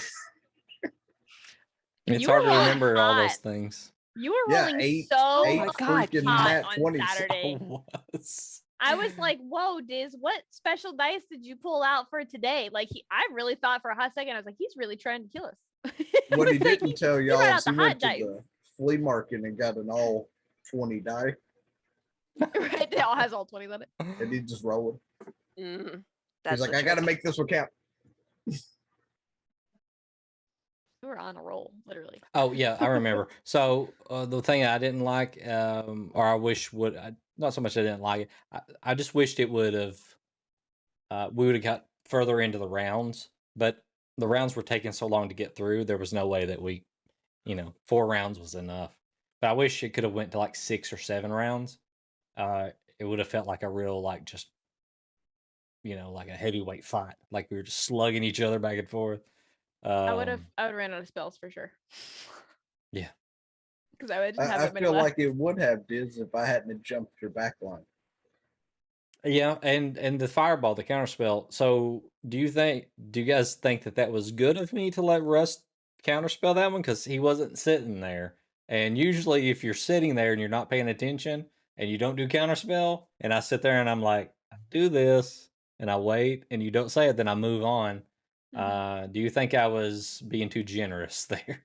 It's You hard were to rolling remember all those hot. things. You were Yeah, rolling eight- so eight my God, freaking hot nat on 20s. Saturday. Was. I was like, "Whoa, Diz, what special dice did you pull out for today?" Like, I really thought for a hot second, I was like, "He's really trying to kill us." I What he was like, didn't tell he y'all brought is out he the went hot to dice. the flea market and got an all 20 die, Right, it all has all 20s on it. and he just rolled. Mm, He's like, I got to make this one count. We were on a roll, literally. Oh yeah, I remember. So the thing I didn't like, or I wish not so much I didn't like it. I just wished it would have. We would have got further into the rounds, but the rounds were taking so long to get through. There was no way that we, 4 rounds was enough. But I wish it could have went to like 6 or 7 rounds. It would have felt like a real like a heavyweight fight, like we were just slugging each other back and forth. I would ran out of spells for sure. Yeah. Because I didn't have I that many feel left. like it would have Diz if I hadn't jumped your back line. Yeah, and the fireball, the counterspell. So, do you guys think that was good of me to let Russ counterspell that one because he wasn't sitting there? And usually, if you're sitting there and you're not paying attention and you don't do counterspell, and I sit there and I'm like, I do this, and I wait, and you don't say it, then I move on. Do you think I was being too generous there?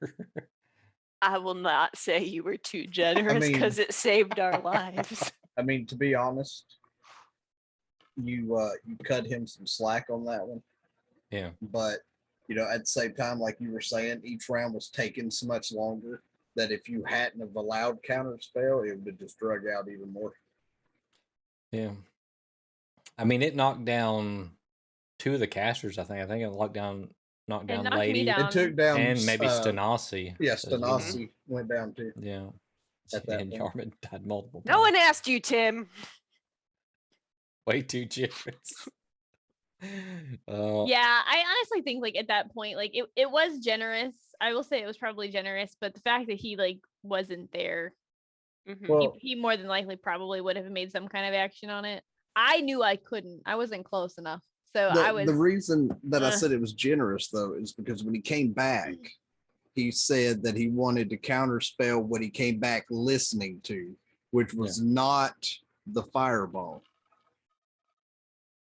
I will not say you were too generous mean- because it saved our lives. I mean, to be honest, you cut him some slack on that one. Yeah. But at the same time, like you were saying, each round was taking so much longer that if you hadn't have allowed counter spell, it would have just drug out even more. Yeah. I mean, it knocked down 2 of the casters. I think it knocked down knocked me Lady down. It took down and maybe Stanasi. Stanasi. Yeah, as well. Stanasi went down too. Yeah. At that And point. Yarman died multiple times. No one asked you, Tim. Way too generous. Yeah, I honestly think like at that point, like it was generous. I will say it was probably generous, but the fact that he like wasn't there, Mhm. Well, he more than likely probably would have made some kind of action on it. I knew I couldn't. I wasn't close enough. So I was the reason that I uh. said it was generous though is because when he came back, he said that he wanted to counterspell what he came back listening to, which was not the fireball.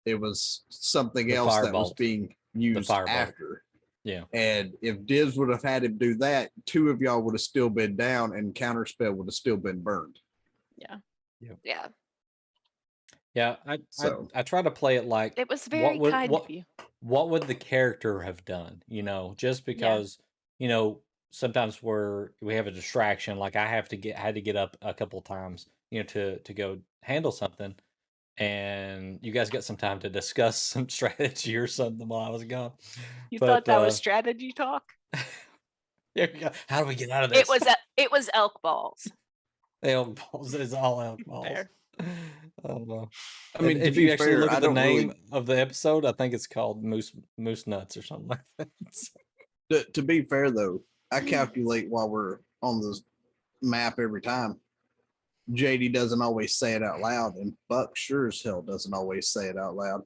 It was something The else that was firebolt. being used firebolt. after. Yeah. And if Diz would have had him do that, two of y'all would have still been down and Counterspell would have still been burned. Yeah. Yeah, Yeah, So- I try to play it like it was very kind of you. what would the character have done? Just because sometimes we have a distraction. Like I had to get up a couple of times, to go handle something, and you guys got some time to discuss some strategy or something while I was gone. You But, thought that was strategy talk? There we go. How do we get out of this? It was elk balls. Elk balls. It's all elk balls. Fair. I don't know. I mean, And to if be you actually fair, look I at the don't name really, of the episode, I think it's called Moose Nuts or something like that. to be fair though, I calculate while we're on this map every time. JD doesn't always say it out loud, and Buck sure as hell doesn't always say it out loud.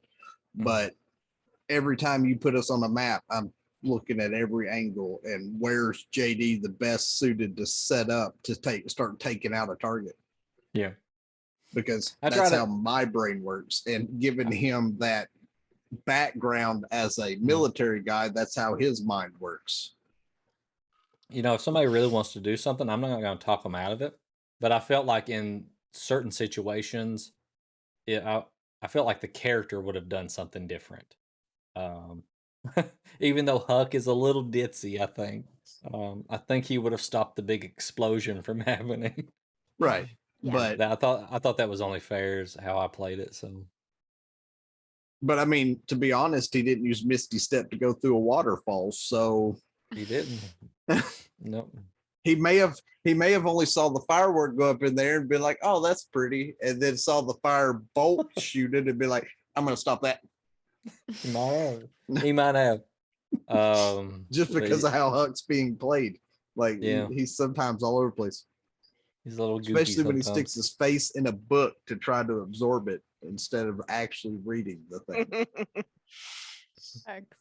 But every time you put us on a map, I'm looking at every angle and where's JD the best suited to set up to start taking out a target. Yeah. Because I try that's to- how my brain works. And giving him that background as a military guy, that's how his mind works. If somebody really wants to do something, I'm not going to talk them out of it. But I felt like in certain situations, I felt like the character would have done something different. Even though Huck is a little ditzy, I think he would have stopped the big explosion from happening. Right. Yeah. But I thought that was only fair as how I played it. So I mean, to be honest, he didn't use Misty Step to go through a waterfall. So he didn't. Nope. he may have only saw the firework go up in there and be like, oh, that's pretty. And then saw the fire bolt shoot it and be like, I'm gonna stop that. He might have. He might have. Just but because of how Huck's being played. Like Yeah. he's sometimes all over the place. he's a little goofy Especially when he sometimes. sticks his face in a book to try to absorb it instead of actually reading the thing. Thanks.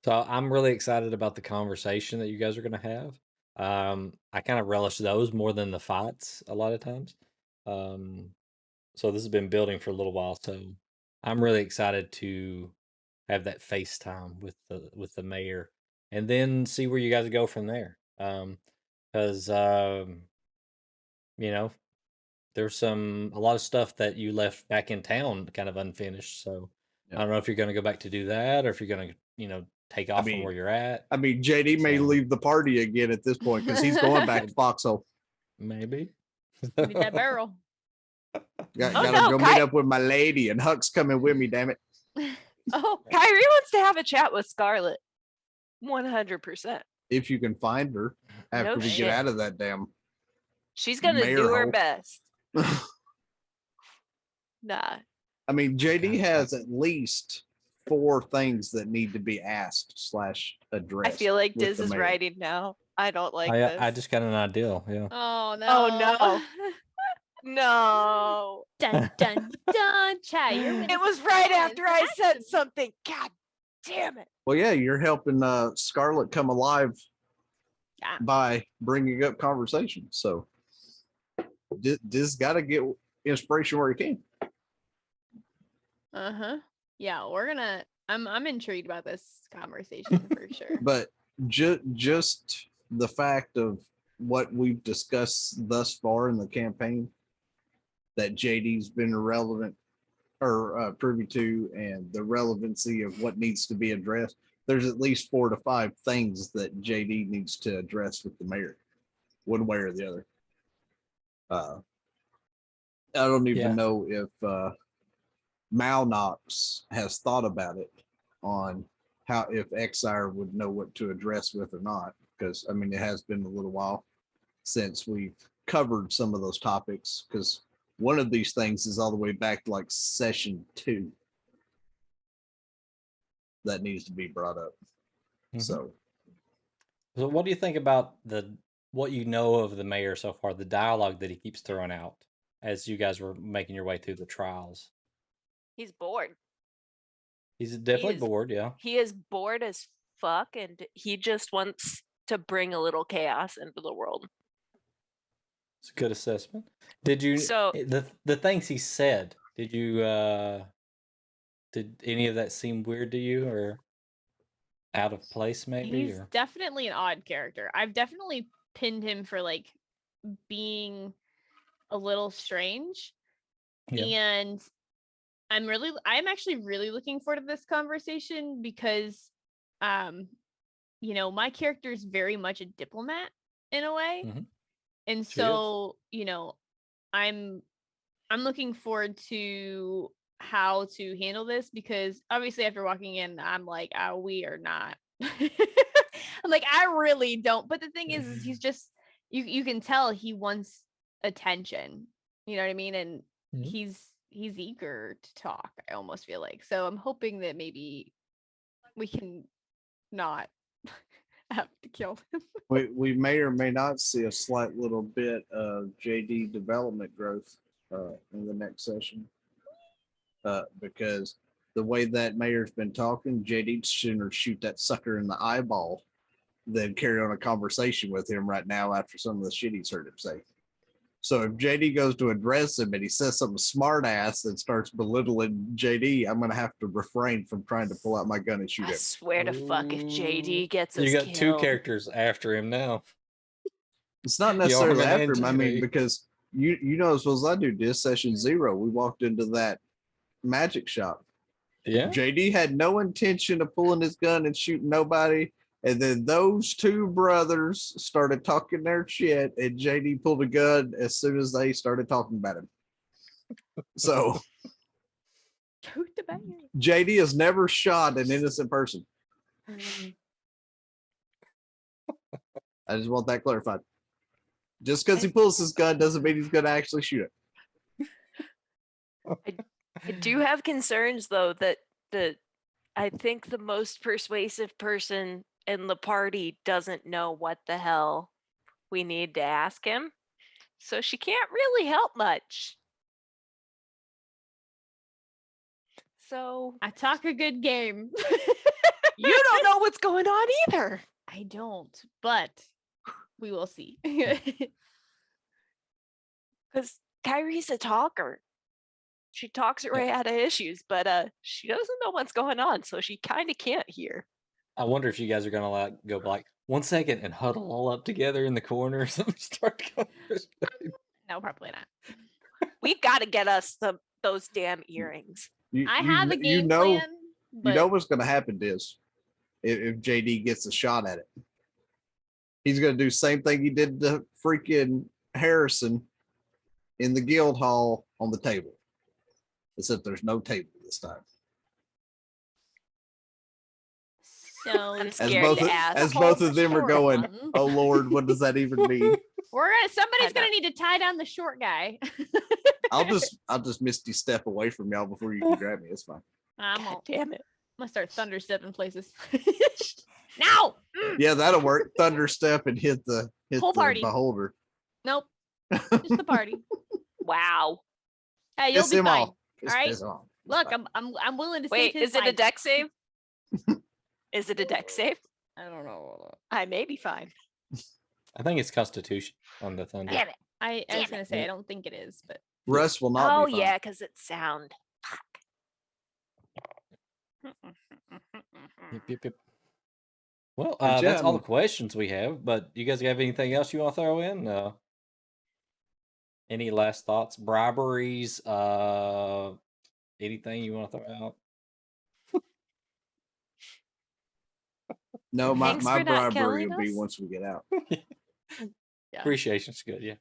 So I'm really excited about the conversation that you guys are going to have. I kind of relish those more than the fights a lot of times. So this has been building for a little while. So I'm really excited to have that FaceTime with the mayor, and then see where you guys go from there. Because there's a lot of stuff that you left back in town kind of unfinished. So I don't know if you're going to go back to do that, or if you're going to take off from mean, where you're at. I mean, JD may So- leave the party again at this point because he's going back to Foxhole. Maybe. Need that barrel. Gotta no, go Kai- meet up with my lady, and Huck's coming with me. Damn it! Oh, Kyrie wants to have a chat with Scarlett. 100%. If you can find her after No we shit. get out of that damn. She's gonna Mayor do her hole. best. Nah. I mean, JD Okay. has at least 4 things that need to be asked / addressed. I feel like with Diz the is mayor. writing now. I don't like this. I just got an idea. Yeah. oh no. Oh, no. No. Dun dun dun. Chat. You're It was right after I said something. God damn it. Well, yeah, you're helping Scarlett come alive Yeah. by bringing up conversation. So, Diz got to get inspiration where he can. Uh-huh. Yeah, I'm intrigued about this conversation for sure. But just the fact of what we've discussed thus far in the campaign, that JD's been irrelevant or privy to, and the relevancy of what needs to be addressed, there's at least 4 to 5 things that JD needs to address with the mayor, one way or the other. I don't even Yeah. know if Malnox has thought about it on how, if Exire would know what to address with or not, because I mean, it has been a little while since we've covered some of those topics, because one of these things is all the way back to like session 2 that needs to be brought up. Mhm. So So what do you think about what you know of the mayor so far, the dialogue that he keeps throwing out as you guys were making your way through the trials? He's bored. He's definitely is- bored, yeah. He is bored as fuck, and he just wants to bring a little chaos into the world. It's a good assessment. Did you So- the things he said, did you Did any of that seem weird to you or out of place maybe? He's Or definitely an odd character. I've definitely pinned him for like being a little strange. Yeah. And I'm actually really looking forward to this conversation because my character is very much a diplomat in a way. Mhm. And She is. so, I'm looking forward to how to handle this because obviously after walking in, I'm like, oh, we are not. I'm like, I really don't. But the thing is he's just you can tell he wants attention. You know what I mean? And Mhm. he's eager to talk, I almost feel like. So I'm hoping that maybe we can not have to kill him. We may or may not see a slight little bit of JD development growth in the next session. Because the way that mayor's been talking, JD'd sooner shoot that sucker in the eyeball than carry on a conversation with him right now after some of the shit he's heard him say. So if JD goes to address him and he says something smart ass and starts belittling JD, I'm gonna have to refrain from trying to pull out my gun and shoot I him. swear to fuck if Ooh. JD gets us You got two killed. characters after him now. It's not Yarman necessarily and after him. I mean, JD. because you know as well as I do, this session 0, we walked into that magic shop. Yeah. JD had no intention of pulling his gun and shooting nobody. And then those two brothers started talking their shit, and JD pulled a gun as soon as they started talking about him. So Shoot the banger. JD has never shot an innocent person. I just want that clarified. Just because he pulls his gun doesn't mean he's going to actually shoot it. I do have concerns though that I think the most persuasive person in the party doesn't know what the hell we need to ask him. So she can't really help much. So I talk a good game. you don't know what's going on either. I don't, but we will see. Because Kyrie's a talker. She talks her way out of issues, but she doesn't know what's going on, so she kind of can't hear. I wonder if you guys are gonna like go like 1 second and huddle all up together in the corner or something. Start conversation. No, probably not. We got to get us those damn earrings. I have a game know, plan. You know what's going to happen is if JD gets a shot at it, he's going to do the same thing he did to freaking Harrison in the guild hall on the table. Except there's no table this time. So I'm As scared both, to ask. as both of them are Short going, one. oh Lord, what does that even mean? somebody's I gonna know. need to tie down the short guy. I'll just misty step away from y'all before you can grab me. It's fine. I'm God gonna damn it. start thunder stepping places. Now. Yeah, that'll work. Thunder step and hit the Whole party. beholder. Nope. Just the party. Wow. Hey, you'll Piss be him fine. off. Just All right. piss him off. It's Look, fine. I'm willing to Wait, save his is it a life. deck save? Is it a deck save? I don't know. I may be fine. I think it's Constitution on the Thunder. Damn it. I Damn was gonna it. say I don't think it is, but Russ will not Oh, be fine. yeah, because it's sound. Yep. Well, But that's yeah, all the questions we have. But you guys have anything else you want to throw in? Any last thoughts? Briberies? Anything you want to throw out? No, my Thanks for not bribery killing will be us. once we get out. yeah. Appreciation's good. Yeah.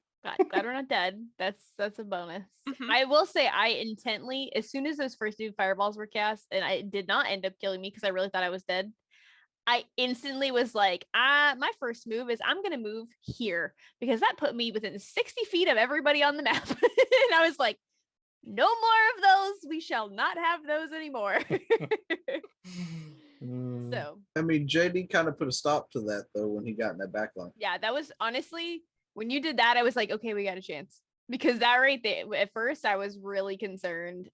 Glad we're not dead. That's a bonus. Mhm. I will say I intently, as soon as those first 2 fireballs were cast, and I did not end up killing me because I really thought I was dead. I instantly was like, my first move is I'm gonna move here because that put me within 60 feet of everybody on the map. And I was like, no more of those. We shall not have those anymore. Mm, So I mean, JD kind of put a stop to that though when he got in that back line. yeah, that was honestly when you did that, I was like, okay, we got a chance. Because that right there, at first I was really concerned,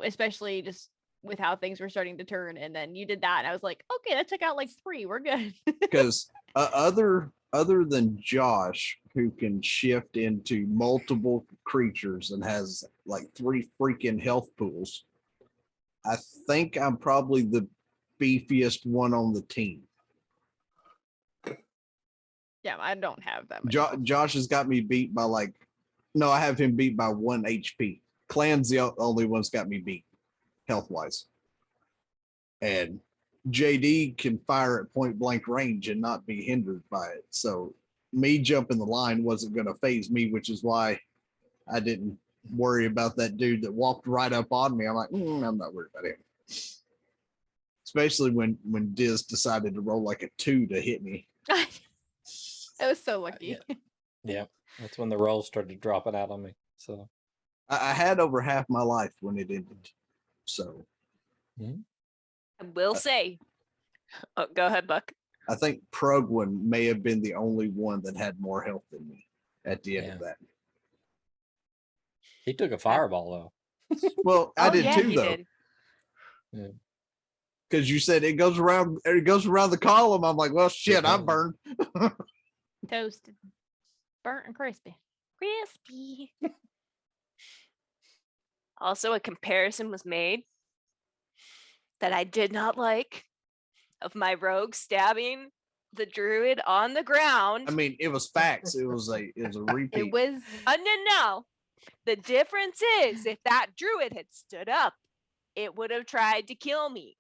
especially just with how things were starting to turn. And then you did that, and I was like, okay, that took out like 3. We're good. Because other than Josh, who can shift into multiple creatures and has like 3 freaking health pools, I think I'm probably the beefiest one on the team. Yeah, I don't have that much. Josh has got me beat by no, I have him beat by 1 HP. Clan's the only one's got me beat health wise. And JD can fire at point blank range and not be hindered by it. So me jumping the line wasn't going to phase me, which is why I didn't worry about that dude that walked right up on me. I'm like, I'm not worried about him. Especially when Diz decided to roll like a 2 to hit me. I was so lucky. Yeah, that's when the rolls started dropping out on me. So I had over half my life when it ended. So I will say, oh, go ahead, Buck. I think Progwin may have been the only one that had more health than me at the end of that. he took a fireball though. Well, I did yeah, too he though. did. Yeah. Because you said it goes around the column. I'm like, well, shit, I'm burned. Toasted, burnt and crispy. Crispy. Also, a comparison was made that I did not like of my rogue stabbing the druid on the ground. I mean, it was facts. It was a repeat. It was No. The difference is if that druid had stood up, it would have tried to kill me.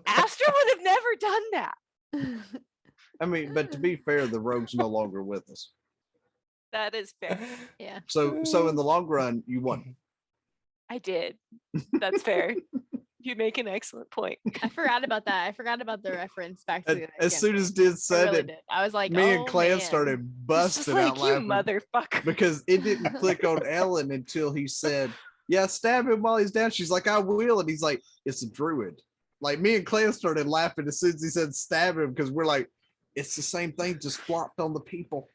Astra would have never done that. I mean, but to be fair, the rogue's no longer with us. That is fair. yeah. So in the long run, you won. I did. That's fair. You make an excellent point. I forgot about that. I forgot about the reference back to the As soon as Diz I said really it, did. I was like, me oh, and Clan man. started It's just busting like out you laughing motherfucker. because it didn't click on Ellen until he said, "Yeah, stab him while he's down." She's like, "I will," and he's like, "It's a druid." Like me and Clan started laughing as soon as he said stab him because we're like, it's the same thing, just flopped on the people.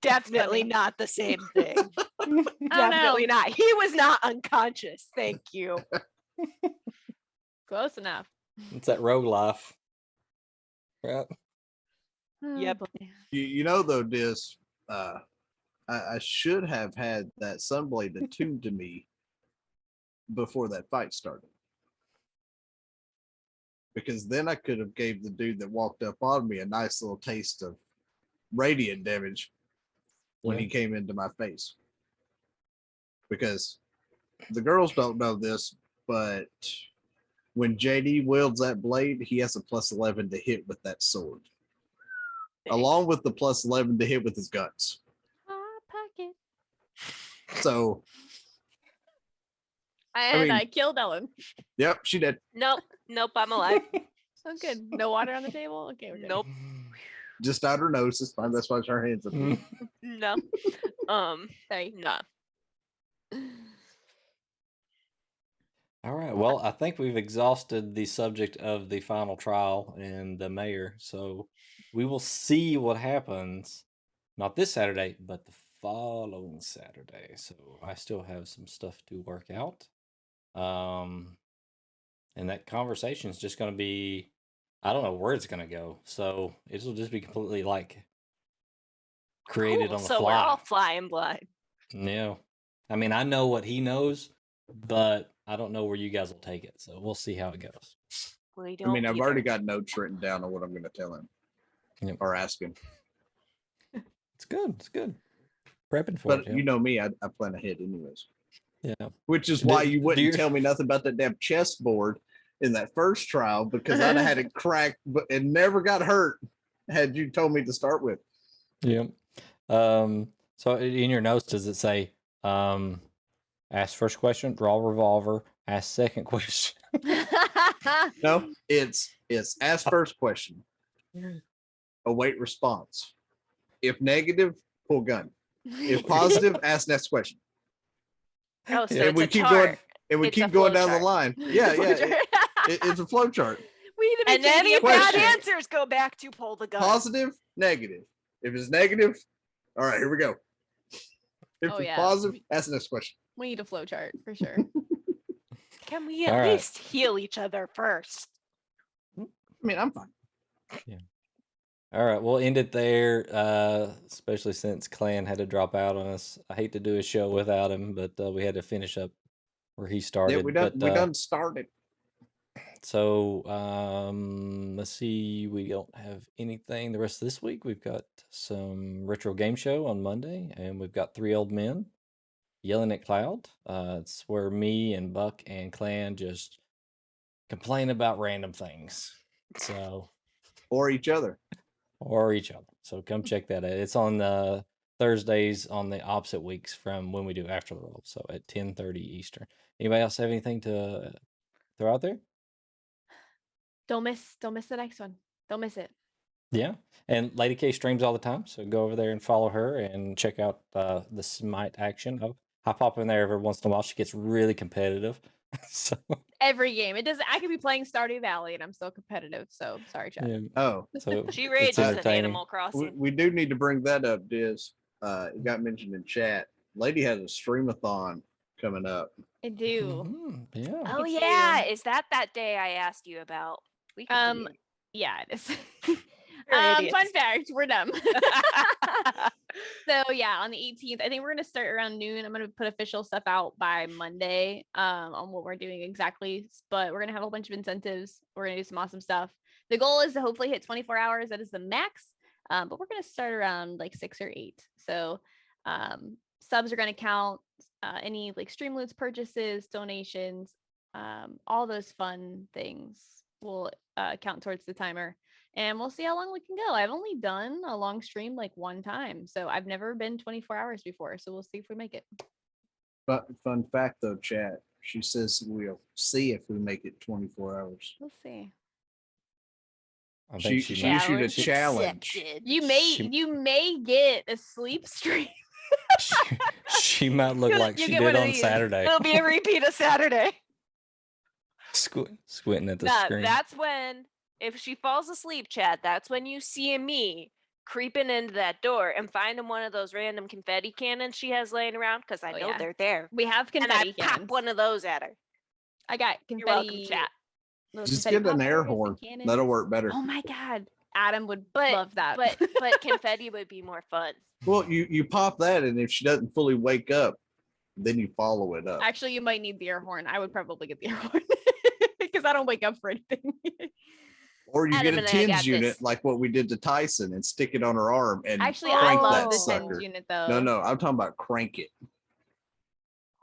Definitely funny. not the same thing. Oh, Definitely no. not. He was not unconscious. Thank you. Close enough. It's that rogue life. Right. Yep. Oh, boy. You know though, Diz, I should have had that Sunblade attuned to me before that fight started. Because then I could have gave the dude that walked up on me a nice little taste of radiant damage when he came into my face. Because the girls don't know this, but when JD wields that blade, he has a +11 to hit with that sword, along with the +11 to hit with his guts. Hot pocket. So, And mean- I killed Ellen. yep, she did. Nope. I'm alive. Oh, good. No water on the table. Okay, we're good. Nope. Just out her nose. It's fine. That's why her hands up. Mm. No. Sorry. No. All right. Well, I think we've exhausted the subject of the final trial and the mayor. So we will see what happens. Not this Saturday, but the following Saturday. So I still have some stuff to work out. And that conversation is just going to be, I don't know where it's going to go. So it'll just be completely like created Cool. on the So fly. we're all flying blind. Yeah. I mean, I know what he knows, but I don't know where you guys will take it. So we'll see how it goes. We I don't mean, I've either. already got notes written down on what I'm going to tell him Yep. or ask him. It's good. It's good. Prepping for But it. Yeah. you know me, I plan ahead anyways. Yeah. Which is Do- why you do wouldn't you- tell me nothing about that damn chessboard in that first trial because I'd have had it cracked but it never got hurt had you told me to start with. Yeah. So in your notes, does it say, ask first question, draw revolver, ask second question? No, it's ask first question, await response. If negative, pull gun. If positive, ask next question. Oh, so Yeah, it's we a keep chart. going and we It's a keep going flow down the chart. line. Yeah, it's a flow chart. We need to make And any Katie a bad Question. answers go back to pull the gun. Positive, negative. If it's negative, all right, here we go. If Oh, it's yeah. positive, ask the next question. We need a flow chart for sure. Can we at All right. least heal each other first? I mean, I'm fine. All right, we'll end it there, especially since Clan had to drop out on us. I hate to do a show without him, but we had to finish up where he started. Yeah, we done but, we done started. So let's see. We don't have anything the rest of this week. We've got some retro game show on Monday, and we've got Three Old Men Yelling at Cloud. It's where me and Buck and Clan just complain about random things. So Or each other. or each other. So come check that out. It's on Thursdays on the opposite weeks from when we do After the Roll. So at 10:30 Eastern. Anybody else have anything to throw out there? Don't miss the next one. Don't miss it. Yeah, and Lady K streams all the time, so go over there and follow her and check out the Smite action. I pop in there every once in a while. She gets really competitive, so Every game. It doesn't. I could be playing Stardew Valley and I'm still competitive. So sorry, chat. yeah, Oh, so She it's rages in entertaining. Animal Crossing. we do need to bring that up, Diz. It got mentioned in chat. Lady has a streamathon coming up. I do. Mhm, yeah, Oh It's yeah, you. is that day I asked you about? We could Um, be Yeah, it is. We're Fun idiots. fact, we're dumb. So yeah, on the 18th, I think we're gonna start around noon. I'm gonna put official stuff out by Monday on what we're doing exactly. But we're gonna have a whole bunch of incentives. We're gonna do some awesome stuff. The goal is to hopefully hit 24 hours. That is the max. But we're gonna start around like 6 or 8. So subs are gonna count. Any like Streamloots purchases, donations, all those fun things will count towards the timer. And we'll see how long we can go. I've only done a long stream like one time. So I've never been 24 hours before. So we'll see if we make it. But fun fact though, chat. She says we'll see if we make it 24 hours. We'll see. I She, think she she might. issued a Challenge challenge. accepted. You may get a sleep stream. she, she might look You'll- like you'll she get did one of on these. Saturday, It'll be a repeat of Saturday. squinting at the Nah, screen. that's when, if she falls asleep, Chad, that's when you see me creeping into that door and finding one of those random confetti cannons she has laying around because I Oh, know yeah. they're there. We have And confetti I pop cannons. one of those at her. I got You're welcome, confetti. chat. little Just confetti get an air poppers and horn. That'll cannons. work better. Oh my god. Adam would But- love that. But confetti would be more fun. Well, you pop that, and if she doesn't fully wake up, then you follow it up. actually you might need the air horn. I would probably get the air horn because I don't wake up for anything. Or you Adam get a and I got TENS unit this. like what we did to Tyson and stick it on her arm and Actually, Oh, I crank love that the sucker. TENS unit though. No, I'm talking about crank it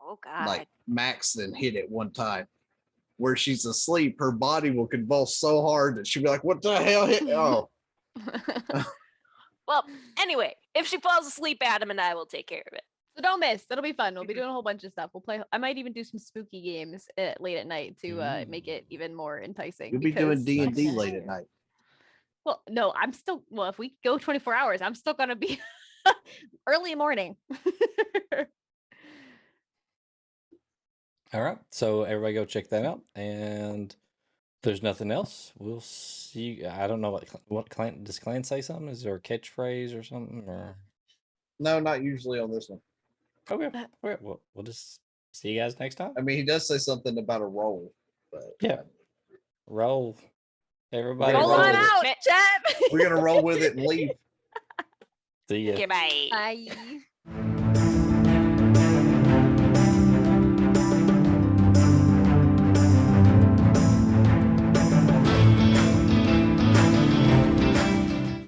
Oh God. like max and hit it one time. Where she's asleep, her body will convulse so hard that she'll be like, "What the hell hit?" Oh, Well, anyway, if she falls asleep, Adam and I will take care of it. So don't miss. That'll be fun. We'll be doing a whole bunch of stuff. We'll play. I might even do some spooky games late at night to make it even more enticing. you'll be doing because- D&D late at night. Well, no, I'm still. Well, if we go 24 hours, I'm still gonna be early morning. All right, so everybody go check that out. And if there's nothing else, we'll see. I don't know what Clan does. Clan say something? Is there a catchphrase or something? Or No, not usually on this one. okay, okay, well, we'll just see you guys next time. I mean, he does say something about a roll, but Yeah. Roll, everybody. Roll Roll on with it. out, chat. we're gonna roll with it and leave. See ya. Okay, bye. Bye.